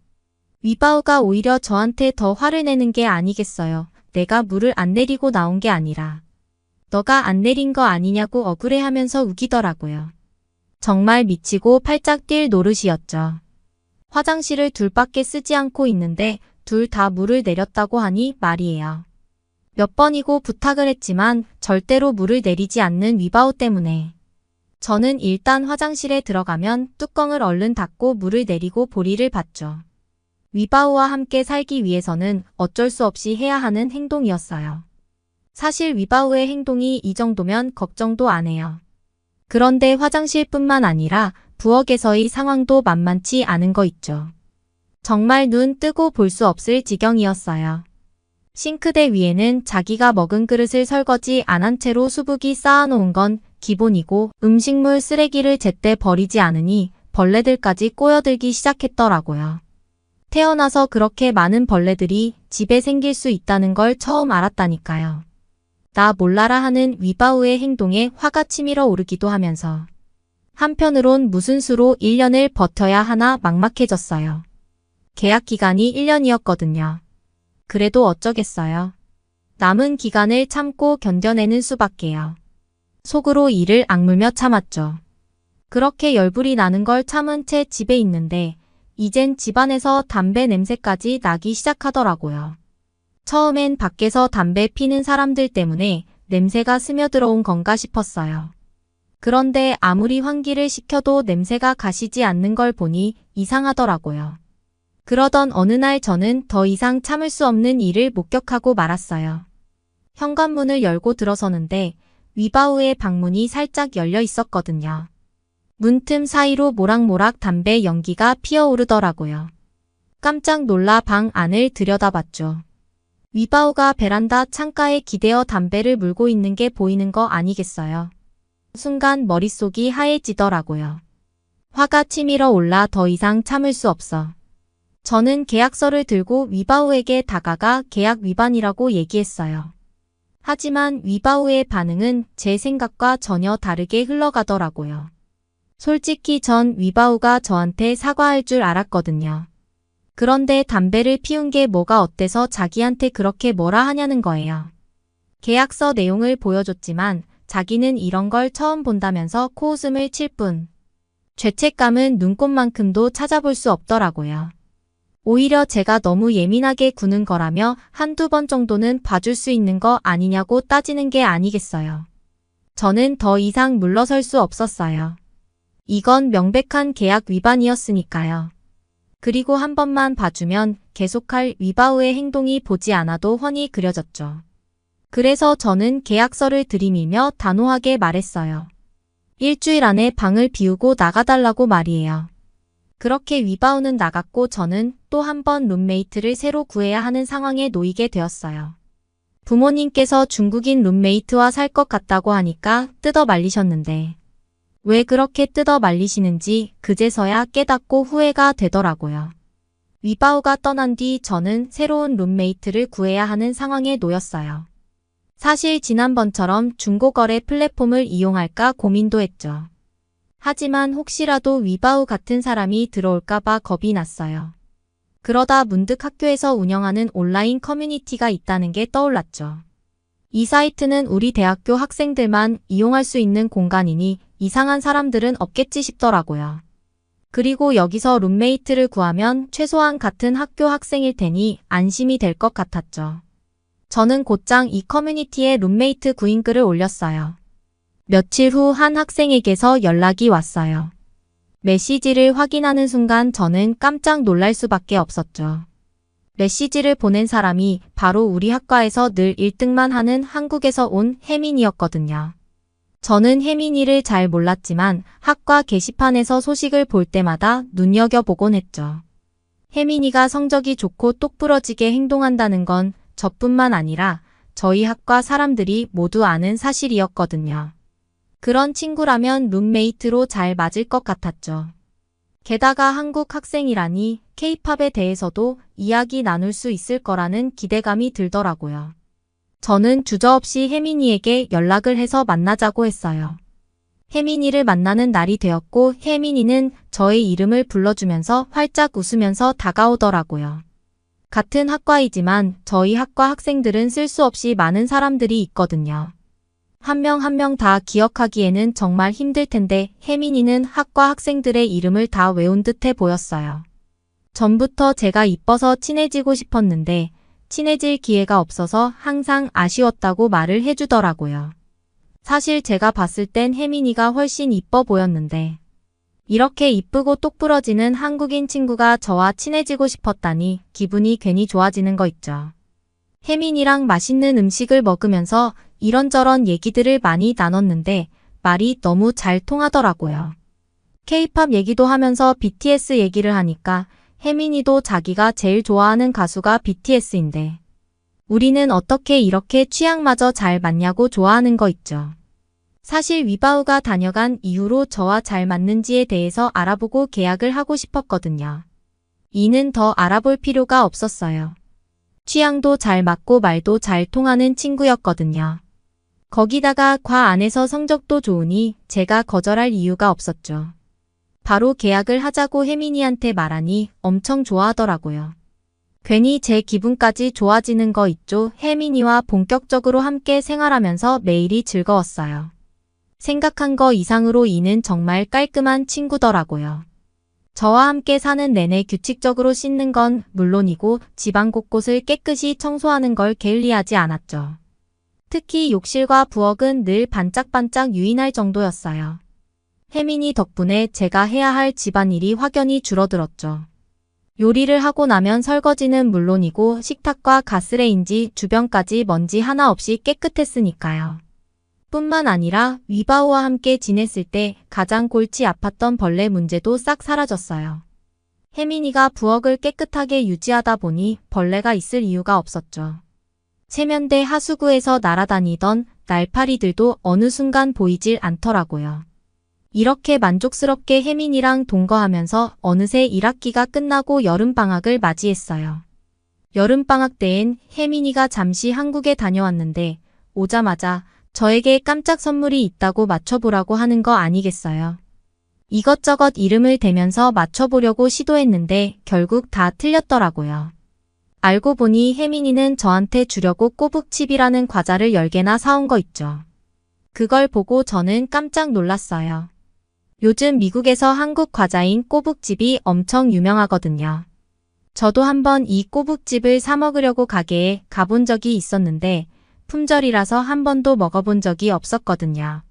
위바우가 오히려 저한테 더 화를 내는 게 아니겠어요. 내가 물을 안 내리고 나온 게 아니라 너가 안 내린 거 아니냐고 억울해하면서 우기더라고요. 정말 미치고 팔짝 뛸 노릇이었죠. 화장실을 둘밖에 쓰지 않고 있는데 둘 다 물을 내렸다고 하니 말이에요. 몇 번이고 부탁을 했지만 절대로 물을 내리지 않는 위바우 때문에 저는 일단 화장실에 들어가면 뚜껑을 얼른 닫고 물을 내리고 보리를 봤죠. 위바우와 함께 살기 위해서는 어쩔 수 없이 해야 하는 행동이었어요. 사실 위바우의 행동이 이 정도면 걱정도 안 해요. 그런데 화장실뿐만 아니라 부엌에서의 상황도 만만치 않은 거 있죠. 정말 눈 뜨고 볼 수 없을 지경이었어요. 싱크대 위에는 자기가 먹은 그릇을 설거지 안 한 채로 수북이 쌓아놓은 건 기본이고 음식물 쓰레기를 제때 버리지 않으니 벌레들까지 꼬여들기 시작했더라고요. 태어나서 그렇게 많은 벌레들이 집에 생길 수 있다는 걸 처음 알았다니까요. 나 몰라라 하는 위바우의 행동에 화가 치밀어 오르기도 하면서 한편으론 무슨 수로 1년을 버텨야 하나 막막해졌어요. 계약 기간이 1년이었거든요. 그래도 어쩌겠어요. 남은 기간을 참고 견뎌내는 수밖에요. 속으로 이를 악물며 참았죠. 그렇게 열불이 나는 걸 참은 채 집에 있는데 이젠 집안에서 담배 냄새까지 나기 시작하더라고요. 처음엔 밖에서 담배 피는 사람들 때문에 냄새가 스며들어온 건가 싶었어요. 그런데 아무리 환기를 시켜도 냄새가 가시지 않는 걸 보니 이상하더라고요. 그러던 어느 날 저는 더 이상 참을 수 없는 일을 목격하고 말았어요. 현관문을 열고 들어서는데 위바우의 방문이 살짝 열려 있었거든요. 문틈 사이로 모락모락 담배 연기가 피어오르더라고요. 깜짝 놀라 방 안을 들여다봤죠. 위바우가 베란다 창가에 기대어 담배를 물고 있는 게 보이는 거 아니겠어요? 순간 머릿속이 하얘지더라고요. 화가 치밀어 올라 더 이상 참을 수 없어. 저는 계약서를 들고 위바우에게 다가가 계약 위반이라고 얘기했어요. 하지만 위바우의 반응은 제 생각과 전혀 다르게 흘러가더라고요. 솔직히 전 위바우가 저한테 사과할 줄 알았거든요. 그런데 담배를 피운 게 뭐가 어때서 자기한테 그렇게 뭐라 하냐는 거예요. 계약서 내용을 보여줬지만 자기는 이런 걸 처음 본다면서 코웃음을 칠 뿐. 죄책감은 눈꽃만큼도 찾아볼 수 없더라고요. 오히려 제가 너무 예민하게 구는 거라며 한두 번 정도는 봐줄 수 있는 거 아니냐고 따지는 게 아니겠어요. 저는 더 이상 물러설 수 없었어요. 이건 명백한 계약 위반이었으니까요. 그리고 한 번만 봐주면 계속할 위바우의 행동이 보지 않아도 훤히 그려졌죠. 그래서 저는 계약서를 들이밀며 단호하게 말했어요. 일주일 안에 방을 비우고 나가달라고 말이에요. 그렇게 위바우는 나갔고 저는 또 한 번 룸메이트를 새로 구해야 하는 상황에 놓이게 되었어요. 부모님께서 중국인 룸메이트와 살 것 같다고 하니까 뜯어 말리셨는데 왜 그렇게 뜯어 말리시는지 그제서야 깨닫고 후회가 되더라고요. 위바우가 떠난 뒤 저는 새로운 룸메이트를 구해야 하는 상황에 놓였어요. 사실 지난번처럼 중고거래 플랫폼을 이용할까 고민도 했죠. 하지만 혹시라도 위바우 같은 사람이 들어올까봐 겁이 났어요. 그러다 문득 학교에서 운영하는 온라인 커뮤니티가 있다는 게 떠올랐죠. 이 사이트는 우리 대학교 학생들만 이용할 수 있는 공간이니 이상한 사람들은 없겠지 싶더라고요. 그리고 여기서 룸메이트를 구하면 최소한 같은 학교 학생일 테니 안심이 될 것 같았죠. 저는 곧장 이 커뮤니티에 룸메이트 구인 글을 올렸어요. 며칠 후 한 학생에게서 연락이 왔어요. 메시지를 확인하는 순간 저는 깜짝 놀랄 수밖에 없었죠. 메시지를 보낸 사람이 바로 우리 학과에서 늘 1등만 하는 한국에서 온 혜민이었거든요. 저는 혜민이를 잘 몰랐지만 학과 게시판에서 소식을 볼 때마다 눈여겨보곤 했죠. 혜민이가 성적이 좋고 똑부러지게 행동한다는 건 저뿐만 아니라 저희 학과 사람들이 모두 아는 사실이었거든요. 그런 친구라면 룸메이트로 잘 맞을 것 같았죠. 게다가 한국 학생이라니 K-팝에 대해서도 이야기 나눌 수 있을 거라는 기대감이 들더라고요. 저는 주저없이 혜민이에게 연락을 해서 만나자고 했어요. 혜민이를 만나는 날이 되었고 혜민이는 저의 이름을 불러주면서 활짝 웃으면서 다가오더라고요. 같은 학과이지만 저희 학과 학생들은 쓸 수 없이 많은 사람들이 있거든요. 한 명 한 명 다 기억하기에는 정말 힘들 텐데 혜민이는 학과 학생들의 이름을 다 외운 듯해 보였어요. 전부터 제가 이뻐서 친해지고 싶었는데 친해질 기회가 없어서 항상 아쉬웠다고 말을 해주더라고요. 사실 제가 봤을 땐 혜민이가 훨씬 이뻐 보였는데 이렇게 이쁘고 똑부러지는 한국인 친구가 저와 친해지고 싶었다니 기분이 괜히 좋아지는 거 있죠. 혜민이랑 맛있는 음식을 먹으면서 이런저런 얘기들을 많이 나눴는데 말이 너무 잘 통하더라고요. K-팝 얘기도 하면서 BTS 얘기를 하니까 혜민이도 자기가 제일 좋아하는 가수가 BTS인데 우리는 어떻게 이렇게 취향마저 잘 맞냐고 좋아하는 거 있죠. 사실 위바우가 다녀간 이후로 저와 잘 맞는지에 대해서 알아보고 계약을 하고 싶었거든요. 이는 더 알아볼 필요가 없었어요. 취향도 잘 맞고 말도 잘 통하는 친구였거든요. 거기다가 과 안에서 성적도 좋으니 제가 거절할 이유가 없었죠. 바로 계약을 하자고 혜민이한테 말하니 엄청 좋아하더라고요. 괜히 제 기분까지 좋아지는 거 있죠. 혜민이와 본격적으로 함께 생활하면서 매일이 즐거웠어요. 생각한 거 이상으로 이는 정말 깔끔한 친구더라고요. 저와 함께 사는 내내 규칙적으로 씻는 건 물론이고 집안 곳곳을 깨끗이 청소하는 걸 게을리하지 않았죠. 특히 욕실과 부엌은 늘 반짝반짝 유인할 정도였어요. 혜민이 덕분에 제가 해야 할 집안일이 확연히 줄어들었죠. 요리를 하고 나면 설거지는 물론이고 식탁과 가스레인지 주변까지 먼지 하나 없이 깨끗했으니까요. 뿐만 아니라 위바우와 함께 지냈을 때 가장 골치 아팠던 벌레 문제도 싹 사라졌어요. 혜민이가 부엌을 깨끗하게 유지하다 보니 벌레가 있을 이유가 없었죠. 세면대 하수구에서 날아다니던 날파리들도 어느 순간 보이질 않더라고요. 이렇게 만족스럽게 혜민이랑 동거하면서 어느새 1학기가 끝나고 여름방학을 맞이했어요. 여름방학 때엔 혜민이가 잠시 한국에 다녀왔는데 오자마자 저에게 깜짝 선물이 있다고 맞춰보라고 하는 거 아니겠어요. 이것저것 이름을 대면서 맞춰보려고 시도했는데 결국 다 틀렸더라고요. 알고 보니 혜민이는 저한테 주려고 꼬북칩이라는 과자를 10개나 사온 거 있죠. 그걸 보고 저는 깜짝 놀랐어요. 요즘 미국에서 한국 과자인 꼬북칩이 엄청 유명하거든요. 저도 한번 이 꼬북칩을 사 먹으려고 가게에 가본 적이 있었는데 품절이라서 한 번도 먹어본 적이 없었거든요.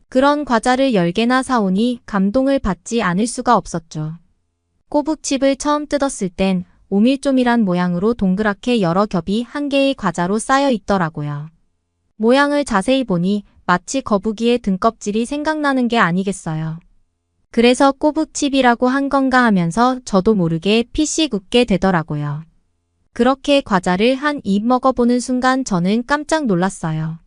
그런 과자를 10개나 사오니 감동을 받지 않을 수가 없었죠. 꼬북칩을 처음 뜯었을 땐 오밀조밀한 모양으로 동그랗게 여러 겹이 한 개의 과자로 쌓여 있더라고요. 모양을 자세히 보니 마치 거북이의 등껍질이 생각나는 게 아니겠어요. 그래서 꼬북칩이라고 한 건가 하면서 저도 모르게 피식 웃게 되더라고요. 그렇게 과자를 한 입 먹어보는 순간 저는 깜짝 놀랐어요.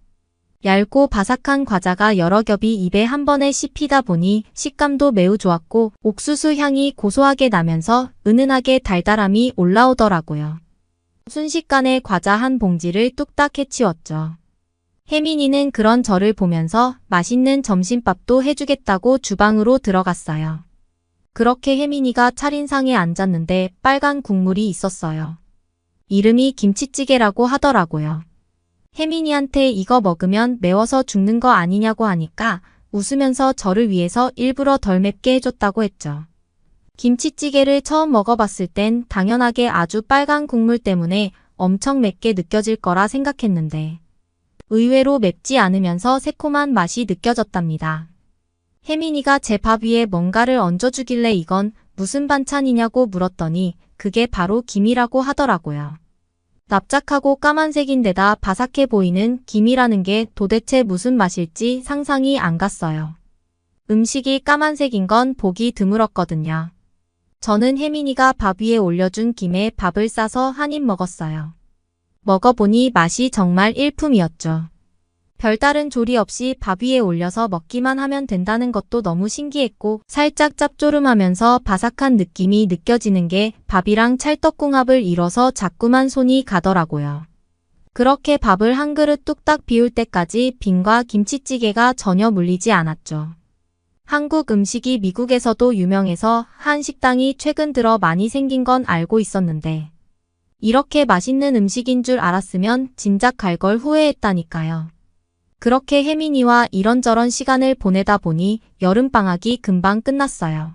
얇고 바삭한 과자가 여러 겹이 입에 한 번에 씹히다 보니 식감도 매우 좋았고 옥수수 향이 고소하게 나면서 은은하게 달달함이 올라오더라고요. 순식간에 과자 한 봉지를 뚝딱 해치웠죠. 혜민이는 그런 저를 보면서 맛있는 점심밥도 해주겠다고 주방으로 들어갔어요. 그렇게 혜민이가 차린 상에 앉았는데 빨간 국물이 있었어요. 이름이 김치찌개라고 하더라고요. 혜민이한테 이거 먹으면 매워서 죽는 거 아니냐고 하니까 웃으면서 저를 위해서 일부러 덜 맵게 해줬다고 했죠. 김치찌개를 처음 먹어봤을 땐 당연하게 아주 빨간 국물 때문에 엄청 맵게 느껴질 거라 생각했는데 의외로 맵지 않으면서 새콤한 맛이 느껴졌답니다. 혜민이가 제 밥 위에 뭔가를 얹어주길래 이건 무슨 반찬이냐고 물었더니 그게 바로 김이라고 하더라고요. 납작하고 까만색인데다 바삭해 보이는 김이라는 게 도대체 무슨 맛일지 상상이 안 갔어요. 음식이 까만색인 건 보기 드물었거든요. 저는 혜민이가 밥 위에 올려준 김에 밥을 싸서 한 입 먹었어요. 먹어보니 맛이 정말 일품이었죠. 별다른 조리 없이 밥 위에 올려서 먹기만 하면 된다는 것도 너무 신기했고 살짝 짭조름하면서 바삭한 느낌이 느껴지는 게 밥이랑 찰떡궁합을 이뤄서 자꾸만 손이 가더라고요. 그렇게 밥을 한 그릇 뚝딱 비울 때까지 빈과 김치찌개가 전혀 물리지 않았죠. 한국 음식이 미국에서도 유명해서 한 식당이 최근 들어 많이 생긴 건 알고 있었는데 이렇게 맛있는 음식인 줄 알았으면 진작 갈 걸 후회했다니까요. 그렇게 혜민이와 이런저런 시간을 보내다 보니 여름방학이 금방 끝났어요.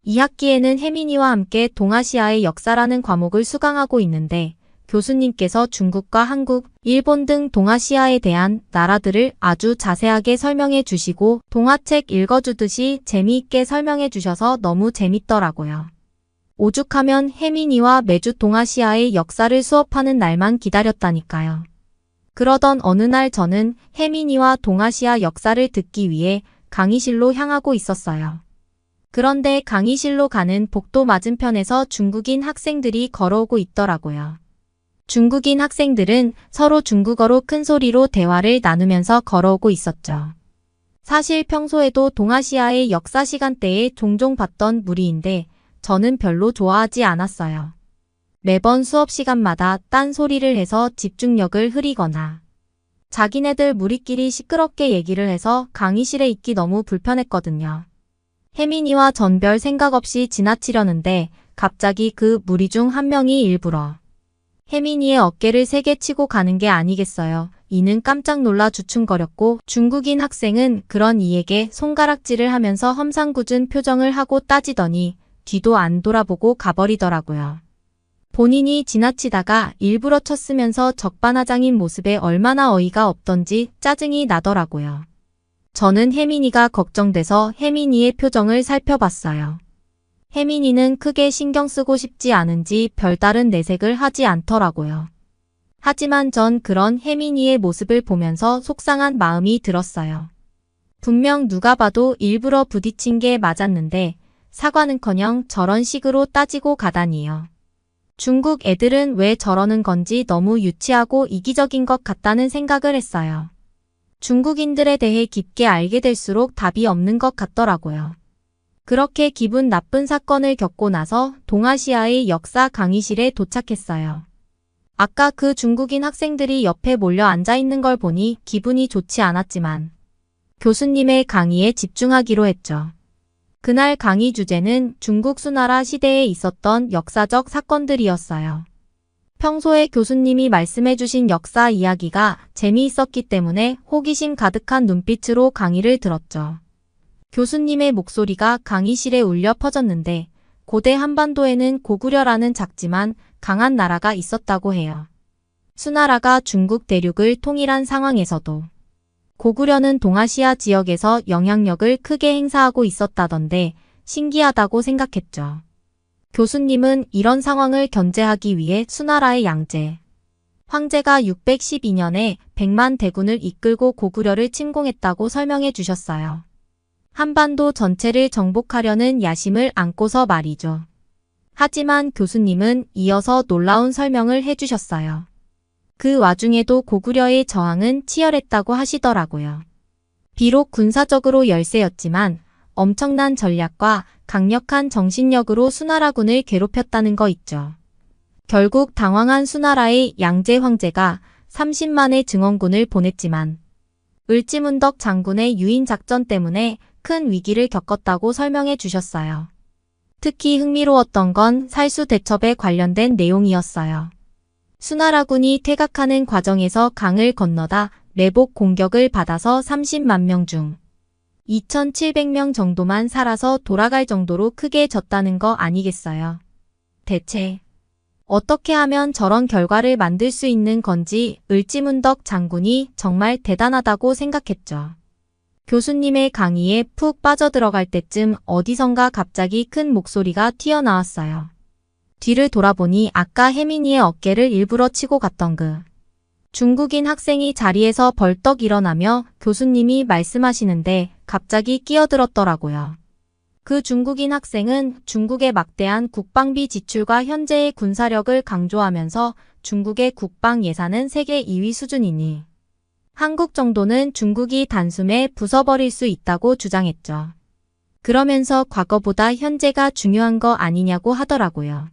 2학기에는 혜민이와 함께 동아시아의 역사라는 과목을 수강하고 있는데 교수님께서 중국과 한국, 일본 등 동아시아에 대한 나라들을 아주 자세하게 설명해 주시고 동화책 읽어주듯이 재미있게 설명해 주셔서 너무 재밌더라고요. 오죽하면 혜민이와 매주 동아시아의 역사를 수업하는 날만 기다렸다니까요. 그러던 어느 날 저는 혜민이와 동아시아 역사를 듣기 위해 강의실로 향하고 있었어요. 그런데 강의실로 가는 복도 맞은편에서 중국인 학생들이 걸어오고 있더라고요. 중국인 학생들은 서로 중국어로 큰 소리로 대화를 나누면서 걸어오고 있었죠. 사실 평소에도 동아시아의 역사 시간대에 종종 봤던 무리인데 저는 별로 좋아하지 않았어요. 매번 수업 시간마다 딴 소리를 해서 집중력을 흐리거나 자기네들 무리끼리 시끄럽게 얘기를 해서 강의실에 있기 너무 불편했거든요. 혜민이와 전 별 생각 없이 지나치려는데 갑자기 그 무리 중 한 명이 일부러 혜민이의 어깨를 세게 치고 가는 게 아니겠어요. 이는 깜짝 놀라 주춤거렸고 중국인 학생은 그런 이에게 손가락질을 하면서 험상궂은 표정을 하고 따지더니 뒤도 안 돌아보고 가버리더라고요. 본인이 지나치다가 일부러 쳤으면서 적반하장인 모습에 얼마나 어이가 없던지 짜증이 나더라고요. 저는 혜민이가 걱정돼서 혜민이의 표정을 살펴봤어요. 혜민이는 크게 신경 쓰고 싶지 않은지 별다른 내색을 하지 않더라고요. 하지만 전 그런 혜민이의 모습을 보면서 속상한 마음이 들었어요. 분명 누가 봐도 일부러 부딪힌 게 맞았는데 사과는커녕 저런 식으로 따지고 가다니요. 중국 애들은 왜 저러는 건지 너무 유치하고 이기적인 것 같다는 생각을 했어요. 중국인들에 대해 깊게 알게 될수록 답이 없는 것 같더라고요. 그렇게 기분 나쁜 사건을 겪고 나서 동아시아의 역사 강의실에 도착했어요. 아까 그 중국인 학생들이 옆에 몰려 앉아 있는 걸 보니 기분이 좋지 않았지만 교수님의 강의에 집중하기로 했죠. 그날 강의 주제는 중국 수나라 시대에 있었던 역사적 사건들이었어요. 평소에 교수님이 말씀해주신 역사 이야기가 재미있었기 때문에 호기심 가득한 눈빛으로 강의를 들었죠. 교수님의 목소리가 강의실에 울려 퍼졌는데 고대 한반도에는 고구려라는 작지만 강한 나라가 있었다고 해요. 수나라가 중국 대륙을 통일한 상황에서도 고구려는 동아시아 지역에서 영향력을 크게 행사하고 있었다던데 신기하다고 생각했죠. 교수님은 이런 상황을 견제하기 위해 수나라의 양제, 황제가 612년에 100만 대군을 이끌고 고구려를 침공했다고 설명해 주셨어요. 한반도 전체를 정복하려는 야심을 안고서 말이죠. 하지만 교수님은 이어서 놀라운 설명을 해주셨어요. 그 와중에도 고구려의 저항은 치열했다고 하시더라고요. 비록 군사적으로 열세였지만 엄청난 전략과 강력한 정신력으로 수나라군을 괴롭혔다는 거 있죠. 결국 당황한 수나라의 양제 황제가 30만의 증원군을 보냈지만 을지문덕 장군의 유인 작전 때문에 큰 위기를 겪었다고 설명해 주셨어요. 특히 흥미로웠던 건 살수대첩에 관련된 내용이었어요. 수나라군이 퇴각하는 과정에서 강을 건너다 매복 공격을 받아서 30만 명 중 2,700명 정도만 살아서 돌아갈 정도로 크게 졌다는 거 아니겠어요. 대체 어떻게 하면 저런 결과를 만들 수 있는 건지 을지문덕 장군이 정말 대단하다고 생각했죠. 교수님의 강의에 푹 빠져들어갈 때쯤 어디선가 갑자기 큰 목소리가 튀어나왔어요. 뒤를 돌아보니 아까 혜민이의 어깨를 일부러 치고 갔던 그 중국인 학생이 자리에서 벌떡 일어나며 교수님이 말씀하시는데 갑자기 끼어들었더라고요. 그 중국인 학생은 중국의 막대한 국방비 지출과 현재의 군사력을 강조하면서 중국의 국방 예산은 세계 2위 수준이니 한국 정도는 중국이 단숨에 부숴버릴 수 있다고 주장했죠. 그러면서 과거보다 현재가 중요한 거 아니냐고 하더라고요.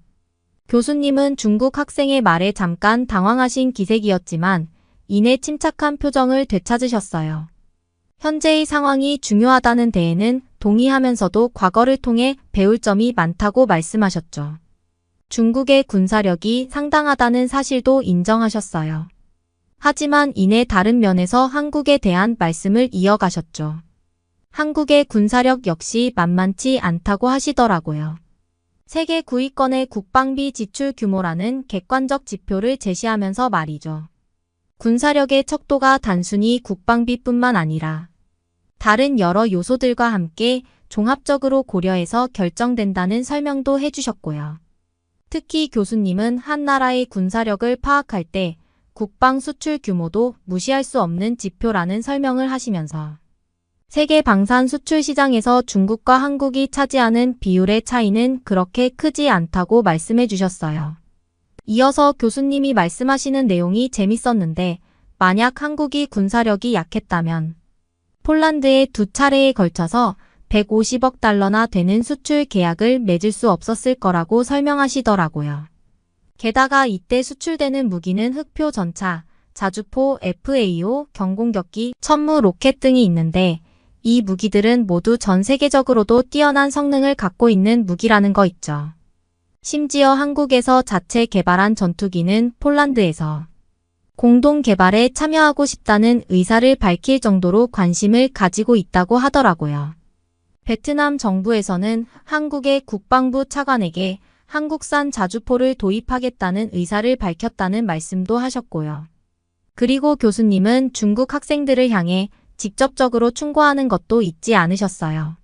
교수님은 중국 학생의 말에 잠깐 당황하신 기색이었지만 이내 침착한 표정을 되찾으셨어요. 현재의 상황이 중요하다는 데에는 동의하면서도 과거를 통해 배울 점이 많다고 말씀하셨죠. 중국의 군사력이 상당하다는 사실도 인정하셨어요. 하지만 이내 다른 면에서 한국에 대한 말씀을 이어가셨죠. 한국의 군사력 역시 만만치 않다고 하시더라고요. 세계 9위권의 국방비 지출 규모라는 객관적 지표를 제시하면서 말이죠. 군사력의 척도가 단순히 국방비뿐만 아니라 다른 여러 요소들과 함께 종합적으로 고려해서 결정된다는 설명도 해주셨고요. 특히 교수님은 한 나라의 군사력을 파악할 때 국방 수출 규모도 무시할 수 없는 지표라는 설명을 하시면서 세계 방산 수출 시장에서 중국과 한국이 차지하는 비율의 차이는 그렇게 크지 않다고 말씀해 주셨어요. 이어서 교수님이 말씀하시는 내용이 재밌었는데 만약 한국이 군사력이 약했다면 폴란드에 2차례에 걸쳐서 150억 달러나 되는 수출 계약을 맺을 수 없었을 거라고 설명하시더라고요. 게다가 이때 수출되는 무기는 흑표 전차, 자주포, FAO, 경공격기, 천무 로켓 등이 있는데 이 무기들은 모두 전 세계적으로도 뛰어난 성능을 갖고 있는 무기라는 거 있죠. 심지어 한국에서 자체 개발한 전투기는 폴란드에서 공동 개발에 참여하고 싶다는 의사를 밝힐 정도로 관심을 가지고 있다고 하더라고요. 베트남 정부에서는 한국의 국방부 차관에게 한국산 자주포를 도입하겠다는 의사를 밝혔다는 말씀도 하셨고요. 그리고 교수님은 중국 학생들을 향해 직접적으로 충고하는 것도 잊지 않으셨어요.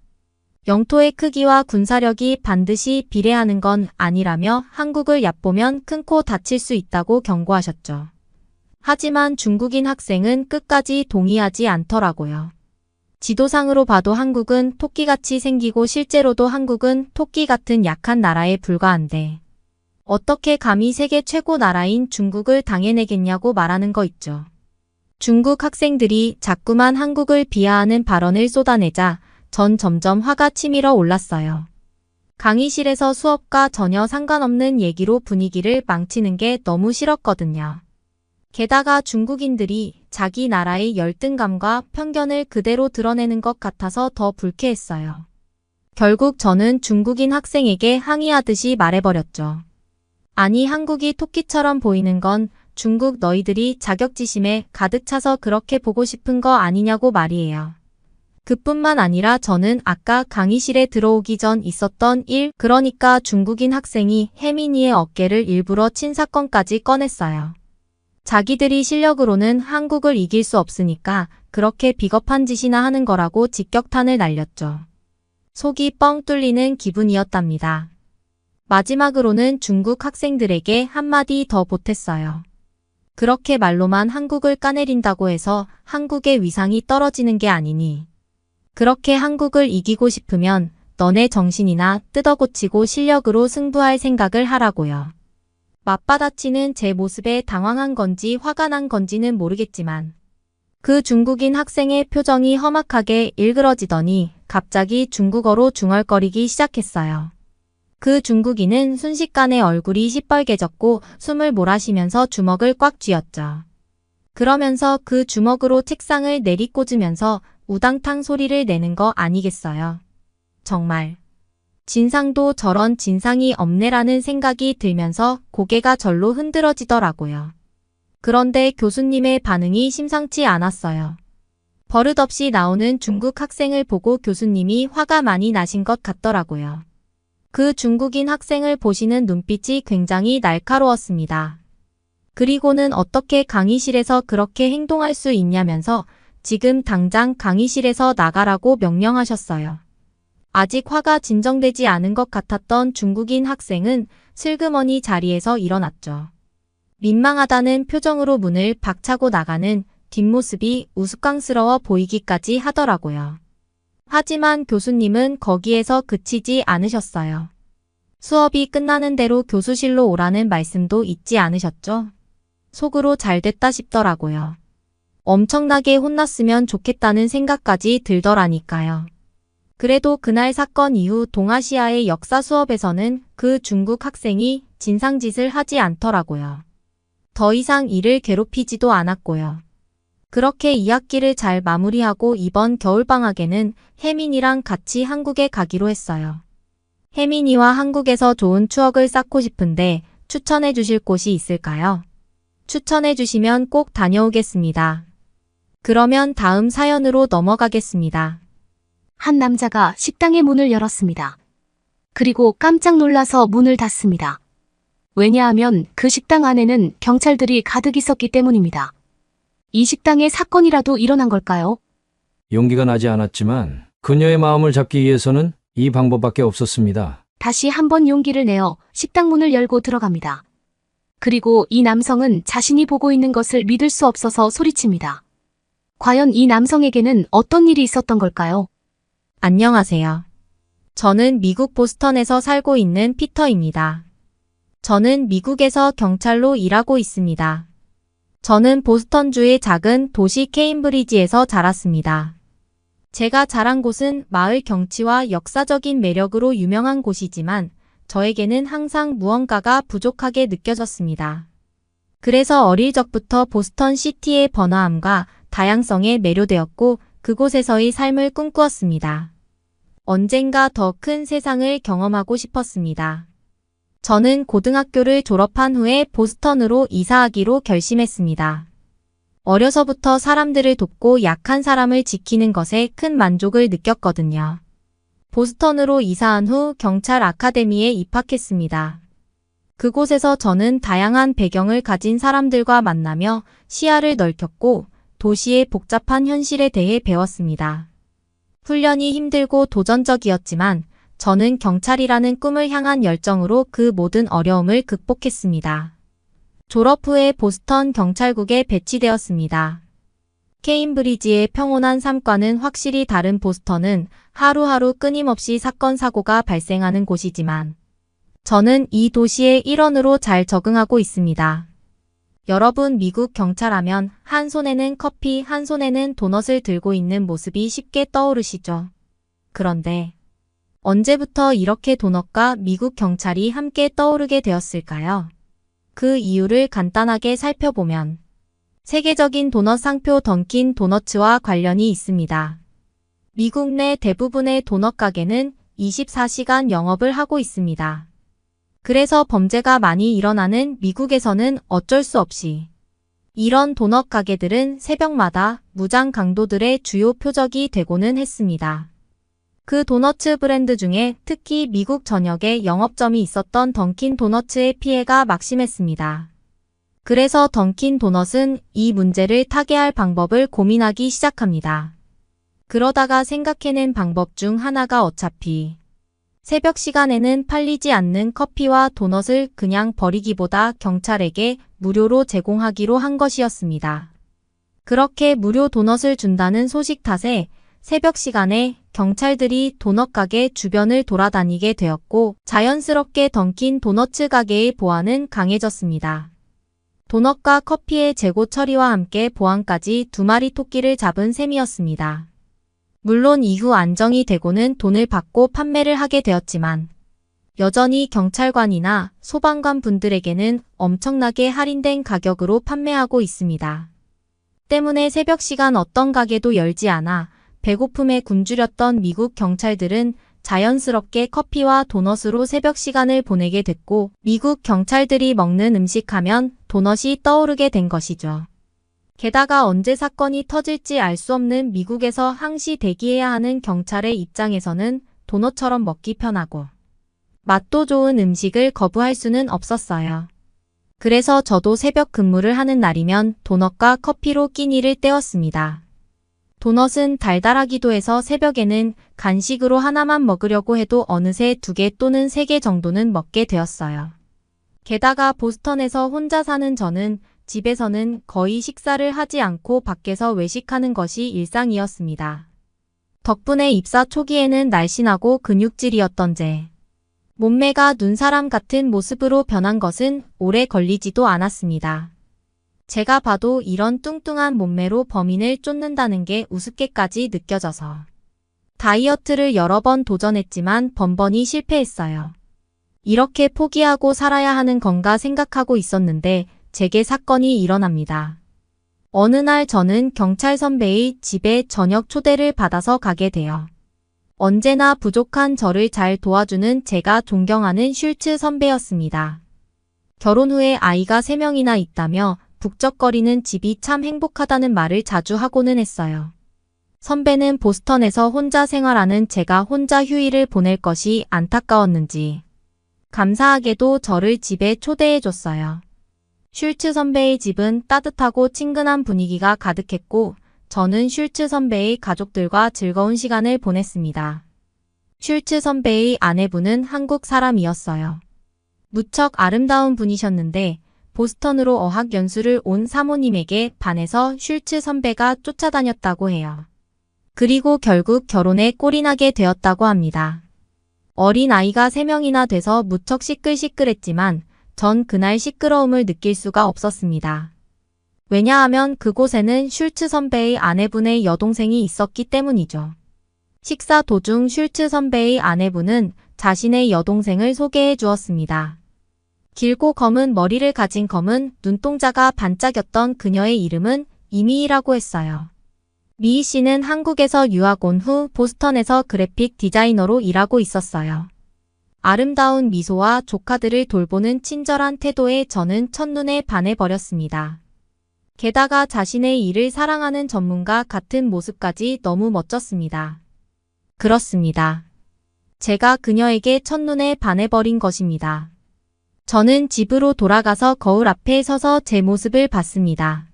영토의 크기와 군사력이 반드시 비례하는 건 아니라며 한국을 얕보면 큰 코 다칠 수 있다고 경고하셨죠. 하지만 중국인 학생은 끝까지 동의하지 않더라고요. 지도상으로 봐도 한국은 토끼같이 생기고 실제로도 한국은 토끼 같은 약한 나라에 불과한데 어떻게 감히 세계 최고 나라인 중국을 당해내겠냐고 말하는 거 있죠. 중국 학생들이 자꾸만 한국을 비하하는 발언을 쏟아내자 전 점점 화가 치밀어 올랐어요. 강의실에서 수업과 전혀 상관없는 얘기로 분위기를 망치는 게 너무 싫었거든요. 게다가 중국인들이 자기 나라의 열등감과 편견을 그대로 드러내는 것 같아서 더 불쾌했어요. 결국 저는 중국인 학생에게 항의하듯이 말해버렸죠. 아니 한국이 토끼처럼 보이는 건 중국 너희들이 자격지심에 가득 차서 그렇게 보고 싶은 거 아니냐고 말이에요. 그뿐만 아니라 저는 아까 강의실에 들어오기 전 있었던 일, 그러니까 중국인 학생이 혜민이의 어깨를 일부러 친 사건까지 꺼냈어요. 자기들이 실력으로는 한국을 이길 수 없으니까 그렇게 비겁한 짓이나 하는 거라고 직격탄을 날렸죠. 속이 뻥 뚫리는 기분이었답니다. 마지막으로는 중국 학생들에게 한마디 더 보탰어요. 그렇게 말로만 한국을 까내린다고 해서 한국의 위상이 떨어지는 게 아니니 그렇게 한국을 이기고 싶으면 너네 정신이나 뜯어고치고 실력으로 승부할 생각을 하라고요. 맞받아치는 제 모습에 당황한 건지 화가 난 건지는 모르겠지만 그 중국인 학생의 표정이 험악하게 일그러지더니 갑자기 중국어로 중얼거리기 시작했어요. 그 중국인은 순식간에 얼굴이 시뻘개졌고 숨을 몰아쉬면서 주먹을 꽉 쥐었죠. 그러면서 그 주먹으로 책상을 내리꽂으면서 우당탕 소리를 내는 거 아니겠어요. 정말 진상도 저런 진상이 없네라는 생각이 들면서 고개가 절로 흔들어지더라고요. 그런데 교수님의 반응이 심상치 않았어요. 버릇없이 나오는 중국 학생을 보고 교수님이 화가 많이 나신 것 같더라고요. 그 중국인 학생을 보시는 눈빛이 굉장히 날카로웠습니다. 그리고는 어떻게 강의실에서 그렇게 행동할 수 있냐면서 지금 당장 강의실에서 나가라고 명령하셨어요. 아직 화가 진정되지 않은 것 같았던 중국인 학생은 슬그머니 자리에서 일어났죠. 민망하다는 표정으로 문을 박차고 나가는 뒷모습이 우스꽝스러워 보이기까지 하더라고요. 하지만 교수님은 거기에서 그치지 않으셨어요. 수업이 끝나는 대로 교수실로 오라는 말씀도 잊지 않으셨죠? 속으로 잘됐다 싶더라고요. 엄청나게 혼났으면 좋겠다는 생각까지 들더라니까요. 그래도 그날 사건 이후 동아시아의 역사 수업에서는 그 중국 학생이 진상짓을 하지 않더라고요. 더 이상 이를 괴롭히지도 않았고요. 그렇게 2학기를 잘 마무리하고 이번 겨울방학에는 혜민이랑 같이 한국에 가기로 했어요. 혜민이와 한국에서 좋은 추억을 쌓고 싶은데 추천해 주실 곳이 있을까요? 추천해 주시면 꼭 다녀오겠습니다. 그러면 다음 사연으로 넘어가겠습니다. 한 남자가 식당의 문을 열었습니다. 그리고 깜짝 놀라서 문을 닫습니다. 왜냐하면 그 식당 안에는 경찰들이 가득 있었기 때문입니다. 이 식당에 사건이라도 일어난 걸까요? 용기가 나지 않았지만 그녀의 마음을 잡기 위해서는 이 방법밖에 없었습니다. 다시 한번 용기를 내어 식당 문을 열고 들어갑니다. 그리고 이 남성은 자신이 보고 있는 것을 믿을 수 없어서 소리칩니다. 과연 이 남성에게는 어떤 일이 있었던 걸까요? 안녕하세요. 저는 미국 보스턴에서 살고 있는 피터입니다. 저는 미국에서 경찰로 일하고 있습니다. 저는 보스턴주의 작은 도시 케임브리지에서 자랐습니다. 제가 자란 곳은 마을 경치와 역사적인 매력으로 유명한 곳이지만 저에게는 항상 무언가가 부족하게 느껴졌습니다. 그래서 어릴 적부터 보스턴 시티의 번화함과 다양성에 매료되었고 그곳에서의 삶을 꿈꾸었습니다. 언젠가 더 큰 세상을 경험하고 싶었습니다. 저는 고등학교를 졸업한 후에 보스턴으로 이사하기로 결심했습니다. 어려서부터 사람들을 돕고 약한 사람을 지키는 것에 큰 만족을 느꼈거든요. 보스턴으로 이사한 후 경찰 아카데미에 입학했습니다. 그곳에서 저는 다양한 배경을 가진 사람들과 만나며 시야를 넓혔고 도시의 복잡한 현실에 대해 배웠습니다. 훈련이 힘들고 도전적이었지만 저는 경찰이라는 꿈을 향한 열정으로 그 모든 어려움을 극복했습니다. 졸업 후에 보스턴 경찰국에 배치되었습니다. 케임브리지의 평온한 삶과는 확실히 다른 보스턴은 하루하루 끊임없이 사건 사고가 발생하는 곳이지만 저는 이 도시의 일원으로 잘 적응하고 있습니다. 여러분, 미국 경찰하면 한 손에는 커피, 한 손에는 도넛을 들고 있는 모습이 쉽게 떠오르시죠? 그런데 언제부터 이렇게 도넛과 미국 경찰이 함께 떠오르게 되었을까요? 그 이유를 간단하게 살펴보면 세계적인 도넛 상표 던킨 도너츠와 관련이 있습니다. 미국 내 대부분의 도넛 가게는 24시간 영업을 하고 있습니다. 그래서 범죄가 많이 일어나는 미국에서는 어쩔 수 없이 이런 도넛 가게들은 새벽마다 무장 강도들의 주요 표적이 되고는 했습니다. 그 도너츠 브랜드 중에 특히 미국 전역에 영업점이 있었던 던킨 도너츠의 피해가 막심했습니다. 그래서 던킨 도넛은 이 문제를 타개할 방법을 고민하기 시작합니다. 그러다가 생각해낸 방법 중 하나가 어차피 새벽 시간에는 팔리지 않는 커피와 도넛을 그냥 버리기보다 경찰에게 무료로 제공하기로 한 것이었습니다. 그렇게 무료 도넛을 준다는 소식 탓에 새벽 시간에 경찰들이 도넛 가게 주변을 돌아다니게 되었고 자연스럽게 던킨 도너츠 가게의 보안은 강해졌습니다. 도넛과 커피의 재고 처리와 함께 보안까지 2마리 토끼를 잡은 셈이었습니다. 물론 이후 안정이 되고는 돈을 받고 판매를 하게 되었지만 여전히 경찰관이나 소방관 분들에게는 엄청나게 할인된 가격으로 판매하고 있습니다. 때문에 새벽 시간 어떤 가게도 열지 않아 배고픔에 굶주렸던 미국 경찰들은 자연스럽게 커피와 도넛으로 새벽 시간을 보내게 됐고 미국 경찰들이 먹는 음식 하면 도넛이 떠오르게 된 것이죠. 게다가 언제 사건이 터질지 알 수 없는 미국에서 항시 대기해야 하는 경찰의 입장에서는 도넛처럼 먹기 편하고 맛도 좋은 음식을 거부할 수는 없었어요. 그래서 저도 새벽 근무를 하는 날이면 도넛과 커피로 끼니를 때웠습니다. 도넛은 달달하기도 해서 새벽에는 간식으로 하나만 먹으려고 해도 어느새 2개 또는 3개 정도는 먹게 되었어요. 게다가 보스턴에서 혼자 사는 저는 집에서는 거의 식사를 하지 않고 밖에서 외식하는 것이 일상이었습니다. 덕분에 입사 초기에는 날씬하고 근육질이었던 제 몸매가 눈사람 같은 모습으로 변한 것은 오래 걸리지도 않았습니다. 제가 봐도 이런 뚱뚱한 몸매로 범인을 쫓는다는 게 우습게까지 느껴져서 다이어트를 여러 번 도전했지만 번번이 실패했어요. 이렇게 포기하고 살아야 하는 건가 생각하고 있었는데 제게 사건이 일어납니다. 어느 날 저는 경찰 선배의 집에 저녁 초대를 받아서 가게 돼요. 언제나 부족한 저를 잘 도와주는 제가 존경하는 슐츠 선배였습니다. 결혼 후에 아이가 3명이나 있다며 북적거리는 집이 참 행복하다는 말을 자주 하고는 했어요. 선배는 보스턴에서 혼자 생활하는 제가 혼자 휴일을 보낼 것이 안타까웠는지 감사하게도 저를 집에 초대해줬어요. 슐츠 선배의 집은 따뜻하고 친근한 분위기가 가득했고 저는 슐츠 선배의 가족들과 즐거운 시간을 보냈습니다. 슐츠 선배의 아내분은 한국 사람이었어요. 무척 아름다운 분이셨는데 보스턴으로 어학연수를 온 사모님에게 반해서 슐츠 선배가 쫓아다녔다고 해요. 그리고 결국 결혼에 꼴이 나게 되었다고 합니다. 어린 아이가 3명이나 돼서 무척 시끌시끌했지만 전 그날 시끄러움을 느낄 수가 없었습니다. 왜냐하면 그곳에는 슐츠 선배의 아내분의 여동생이 있었기 때문이죠. 식사 도중 슐츠 선배의 아내분은 자신의 여동생을 소개해 주었습니다. 길고 검은 머리를 가진 검은 눈동자가 반짝였던 그녀의 이름은 이미희라고 했어요. 미희 씨는 한국에서 유학 온 후 보스턴에서 그래픽 디자이너로 일하고 있었어요. 아름다운 미소와 조카들을 돌보는 친절한 태도에 저는 첫눈에 반해버렸습니다. 게다가 자신의 일을 사랑하는 전문가 같은 모습까지 너무 멋졌습니다. 그렇습니다. 제가 그녀에게 첫눈에 반해버린 것입니다. 저는 집으로 돌아가서 거울 앞에 서서 제 모습을 봤습니다.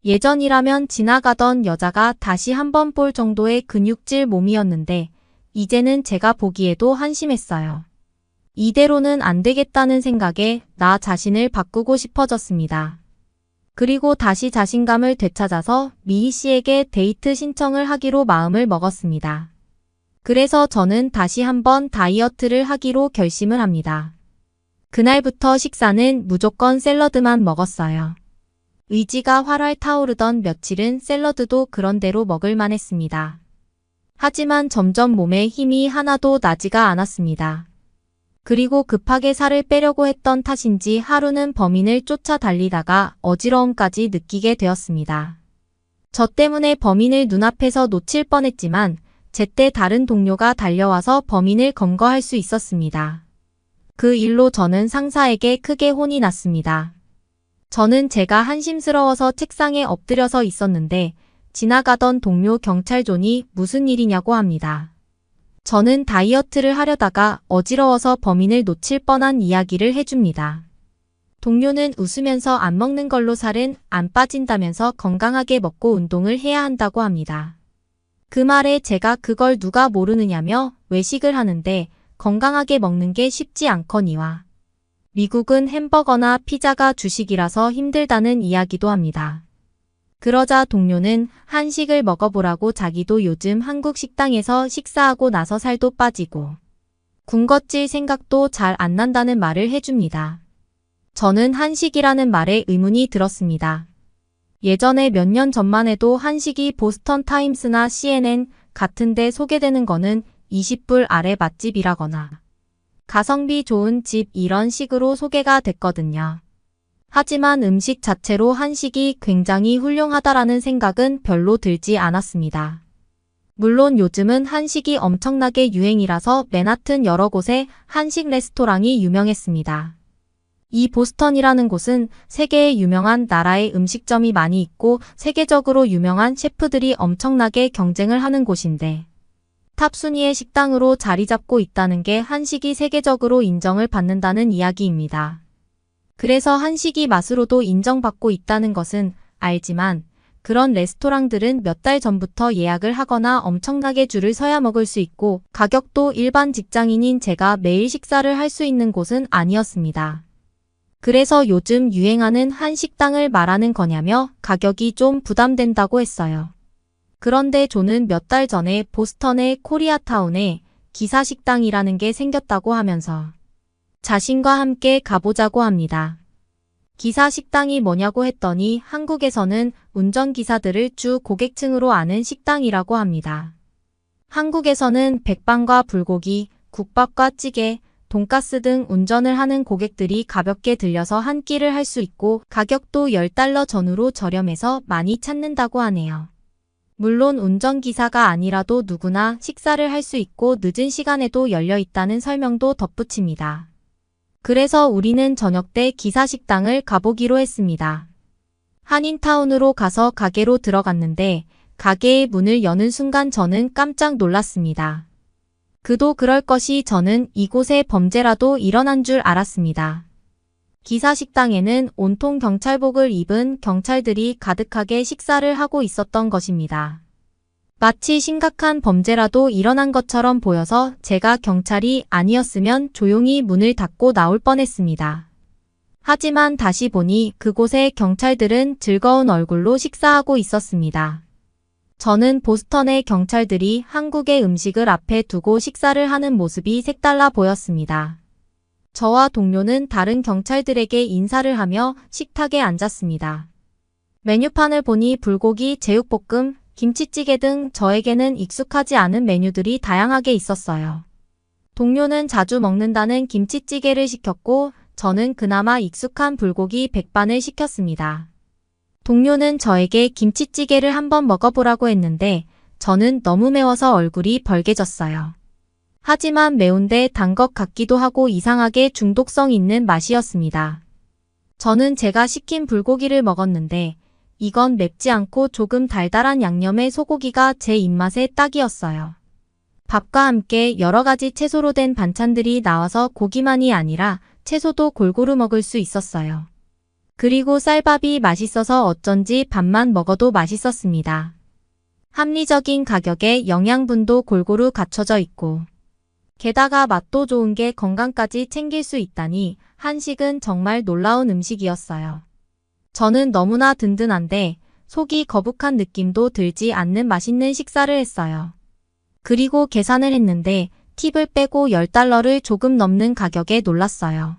예전이라면 지나가던 여자가 다시 한번 볼 정도의 근육질 몸이었는데 이제는 제가 보기에도 한심했어요. 이대로는 안 되겠다는 생각에 나 자신을 바꾸고 싶어졌습니다. 그리고 다시 자신감을 되찾아서 미희 씨에게 데이트 신청을 하기로 마음을 먹었습니다. 그래서 저는 다시 한번 다이어트를 하기로 결심을 합니다. 그날부터 식사는 무조건 샐러드만 먹었어요. 의지가 활활 타오르던 며칠은 샐러드도 그런대로 먹을만 했습니다. 하지만 점점 몸에 힘이 하나도 나지가 않았습니다. 그리고 급하게 살을 빼려고 했던 탓인지 하루는 범인을 쫓아 달리다가 어지러움까지 느끼게 되었습니다. 저 때문에 범인을 눈앞에서 놓칠 뻔했지만 제때 다른 동료가 달려와서 범인을 검거할 수 있었습니다. 그 일로 저는 상사에게 크게 혼이 났습니다. 저는 제가 한심스러워서 책상에 엎드려서 있었는데 지나가던 동료 경찰존이 무슨 일이냐고 합니다. 저는 다이어트를 하려다가 어지러워서 범인을 놓칠 뻔한 이야기를 해줍니다. 동료는 웃으면서 안 먹는 걸로 살은 안 빠진다면서 건강하게 먹고 운동을 해야 한다고 합니다. 그 말에 제가 그걸 누가 모르느냐며 외식을 하는데 건강하게 먹는 게 쉽지 않거니와 미국은 햄버거나 피자가 주식이라서 힘들다는 이야기도 합니다. 그러자 동료는 한식을 먹어보라고 자기도 요즘 한국 식당에서 식사하고 나서 살도 빠지고 군것질 생각도 잘 안 난다는 말을 해줍니다. 저는 한식이라는 말에 의문이 들었습니다. 예전에 몇 년 전만 해도 한식이 보스턴 타임스나 CNN 같은 데 소개되는 거는 20불 아래 맛집이라거나 가성비 좋은 집 이런 식으로 소개가 됐거든요. 하지만 음식 자체로 한식이 굉장히 훌륭하다라는 생각은 별로 들지 않았습니다. 물론 요즘은 한식이 엄청나게 유행이라서 맨하튼 여러 곳에 한식 레스토랑이 유명했습니다. 이 보스턴이라는 곳은 세계에 유명한 나라의 음식점이 많이 있고 세계적으로 유명한 셰프들이 엄청나게 경쟁을 하는 곳인데 탑 순위의 식당으로 자리 잡고 있다는 게 한식이 세계적으로 인정을 받는다는 이야기입니다. 그래서 한식이 맛으로도 인정받고 있다는 것은 알지만 그런 레스토랑들은 몇 달 전부터 예약을 하거나 엄청나게 줄을 서야 먹을 수 있고 가격도 일반 직장인인 제가 매일 식사를 할 수 있는 곳은 아니었습니다. 그래서 요즘 유행하는 한식당을 말하는 거냐며 가격이 좀 부담된다고 했어요. 그런데 저는 몇 달 전에 보스턴의 코리아타운에 기사식당이라는 게 생겼다고 하면서 자신과 함께 가보자고 합니다. 기사식당이 뭐냐고 했더니 한국에서는 운전기사들을 주 고객층으로 아는 식당이라고 합니다. 한국에서는 백반과 불고기, 국밥과 찌개, 돈가스 등 운전을 하는 고객들이 가볍게 들려서 한 끼를 할 수 있고 가격도 $10 전후로 저렴해서 많이 찾는다고 하네요. 물론 운전기사가 아니라도 누구나 식사를 할 수 있고 늦은 시간에도 열려 있다는 설명도 덧붙입니다. 그래서 우리는 저녁 때 기사식당을 가보기로 했습니다. 한인타운으로 가서 가게로 들어갔는데 가게의 문을 여는 순간 저는 깜짝 놀랐습니다. 그도 그럴 것이 저는 이곳에 범죄라도 일어난 줄 알았습니다. 기사식당에는 온통 경찰복을 입은 경찰들이 가득하게 식사를 하고 있었던 것입니다. 마치 심각한 범죄라도 일어난 것처럼 보여서 제가 경찰이 아니었으면 조용히 문을 닫고 나올 뻔했습니다. 하지만 다시 보니 그곳의 경찰들은 즐거운 얼굴로 식사하고 있었습니다. 저는 보스턴의 경찰들이 한국의 음식을 앞에 두고 식사를 하는 모습이 색달라 보였습니다. 저와 동료는 다른 경찰들에게 인사를 하며 식탁에 앉았습니다. 메뉴판을 보니 불고기, 제육볶음, 김치찌개 등 저에게는 익숙하지 않은 메뉴들이 다양하게 있었어요. 동료는 자주 먹는다는 김치찌개를 시켰고 저는 그나마 익숙한 불고기 백반을 시켰습니다. 동료는 저에게 김치찌개를 한번 먹어보라고 했는데 저는 너무 매워서 얼굴이 벌개졌어요. 하지만 매운데 단 것 같기도 하고 이상하게 중독성 있는 맛이었습니다. 저는 제가 시킨 불고기를 먹었는데 이건 맵지 않고 조금 달달한 양념의 소고기가 제 입맛에 딱이었어요. 밥과 함께 여러 가지 채소로 된 반찬들이 나와서 고기만이 아니라 채소도 골고루 먹을 수 있었어요. 그리고 쌀밥이 맛있어서 어쩐지 밥만 먹어도 맛있었습니다. 합리적인 가격에 영양분도 골고루 갖춰져 있고 게다가 맛도 좋은 게 건강까지 챙길 수 있다니 한식은 정말 놀라운 음식이었어요. 저는 너무나 든든한데 속이 거북한 느낌도 들지 않는 맛있는 식사를 했어요. 그리고 계산을 했는데 팁을 빼고 $10를 조금 넘는 가격에 놀랐어요.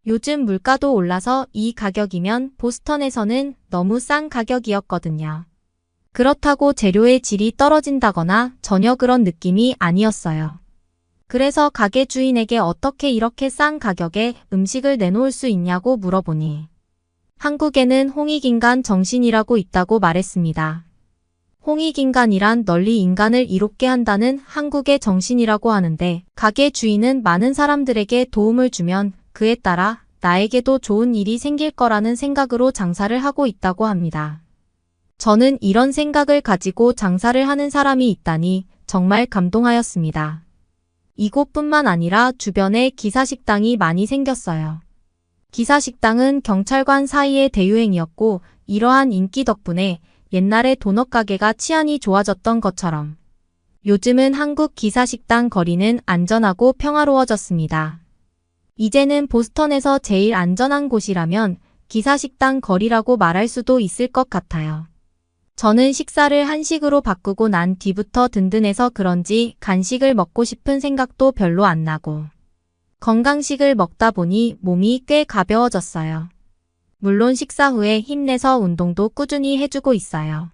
요즘 물가도 올라서 이 가격이면 보스턴에서는 너무 싼 가격이었거든요. 그렇다고 재료의 질이 떨어진다거나 전혀 그런 느낌이 아니었어요. 그래서 가게 주인에게 어떻게 이렇게 싼 가격에 음식을 내놓을 수 있냐고 물어보니 한국에는 홍익인간 정신이라고 있다고 말했습니다. 홍익인간이란 널리 인간을 이롭게 한다는 한국의 정신이라고 하는데 가게 주인은 많은 사람들에게 도움을 주면 그에 따라 나에게도 좋은 일이 생길 거라는 생각으로 장사를 하고 있다고 합니다. 저는 이런 생각을 가지고 장사를 하는 사람이 있다니 정말 감동하였습니다. 이곳뿐만 아니라 주변에 기사식당이 많이 생겼어요. 기사식당은 경찰관 사이의 대유행이었고 이러한 인기 덕분에 옛날에 도넛 가게가 치안이 좋아졌던 것처럼 요즘은 한국 기사식당 거리는 안전하고 평화로워졌습니다. 이제는 보스턴에서 제일 안전한 곳이라면 기사식당 거리라고 말할 수도 있을 것 같아요. 저는 식사를 한식으로 바꾸고 난 뒤부터 든든해서 그런지 간식을 먹고 싶은 생각도 별로 안 나고 건강식을 먹다 보니 몸이 꽤 가벼워졌어요. 물론 식사 후에 힘내서 운동도 꾸준히 해주고 있어요.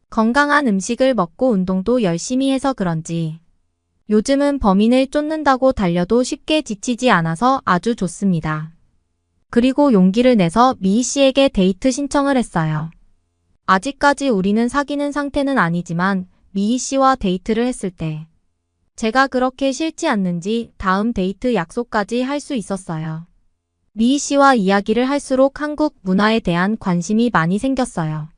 건강한 음식을 먹고 운동도 열심히 해서 그런지 요즘은 범인을 쫓는다고 달려도 쉽게 지치지 않아서 아주 좋습니다. 그리고 용기를 내서 미희 씨에게 데이트 신청을 했어요. 아직까지 우리는 사귀는 상태는 아니지만 미희 씨와 데이트를 했을 때 제가 그렇게 싫지 않는지 다음 데이트 약속까지 할 수 있었어요. 미희 씨와 이야기를 할수록 한국 문화에 대한 관심이 많이 생겼어요.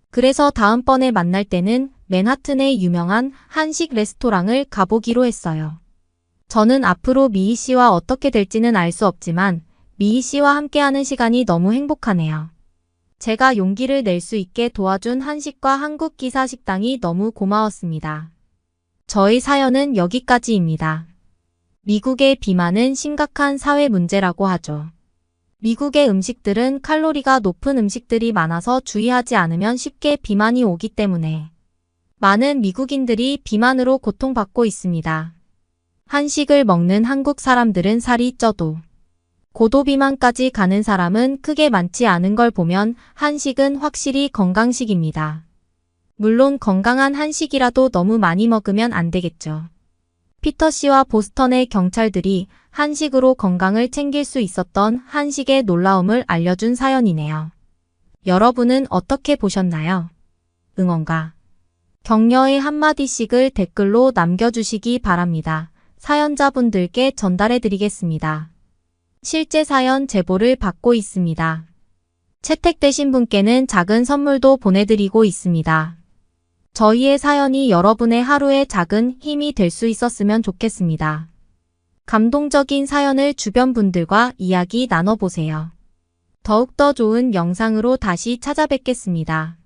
그래서 다음번에 만날 때는 맨하튼의 유명한 한식 레스토랑을 가보기로 했어요. 저는 앞으로 미희 씨와 어떻게 될지는 알 수 없지만 미희 씨와 함께하는 시간이 너무 행복하네요. 제가 용기를 낼 수 있게 도와준 한식과 한국 기사 식당이 너무 고마웠습니다. 저의 사연은 여기까지입니다. 미국의 비만은 심각한 사회 문제라고 하죠. 미국의 음식들은 칼로리가 높은 음식들이 많아서 주의하지 않으면 쉽게 비만이 오기 때문에 많은 미국인들이 비만으로 고통받고 있습니다. 한식을 먹는 한국 사람들은 살이 쪄도 고도비만까지 가는 사람은 크게 많지 않은 걸 보면 한식은 확실히 건강식입니다. 물론 건강한 한식이라도 너무 많이 먹으면 안 되겠죠. 피터 씨와 보스턴의 경찰들이 한식으로 건강을 챙길 수 있었던 한식의 놀라움을 알려준 사연이네요. 여러분은 어떻게 보셨나요? 응원과 격려의 한마디씩을 댓글로 남겨주시기 바랍니다. 사연자분들께 전달해드리겠습니다. 실제 사연 제보를 받고 있습니다. 채택되신 분께는 작은 선물도 보내드리고 있습니다. 저희의 사연이 여러분의 하루의 작은 힘이 될 수 있었으면 좋겠습니다. 감동적인 사연을 주변 분들과 이야기 나눠보세요. 더욱더 좋은 영상으로 다시 찾아뵙겠습니다.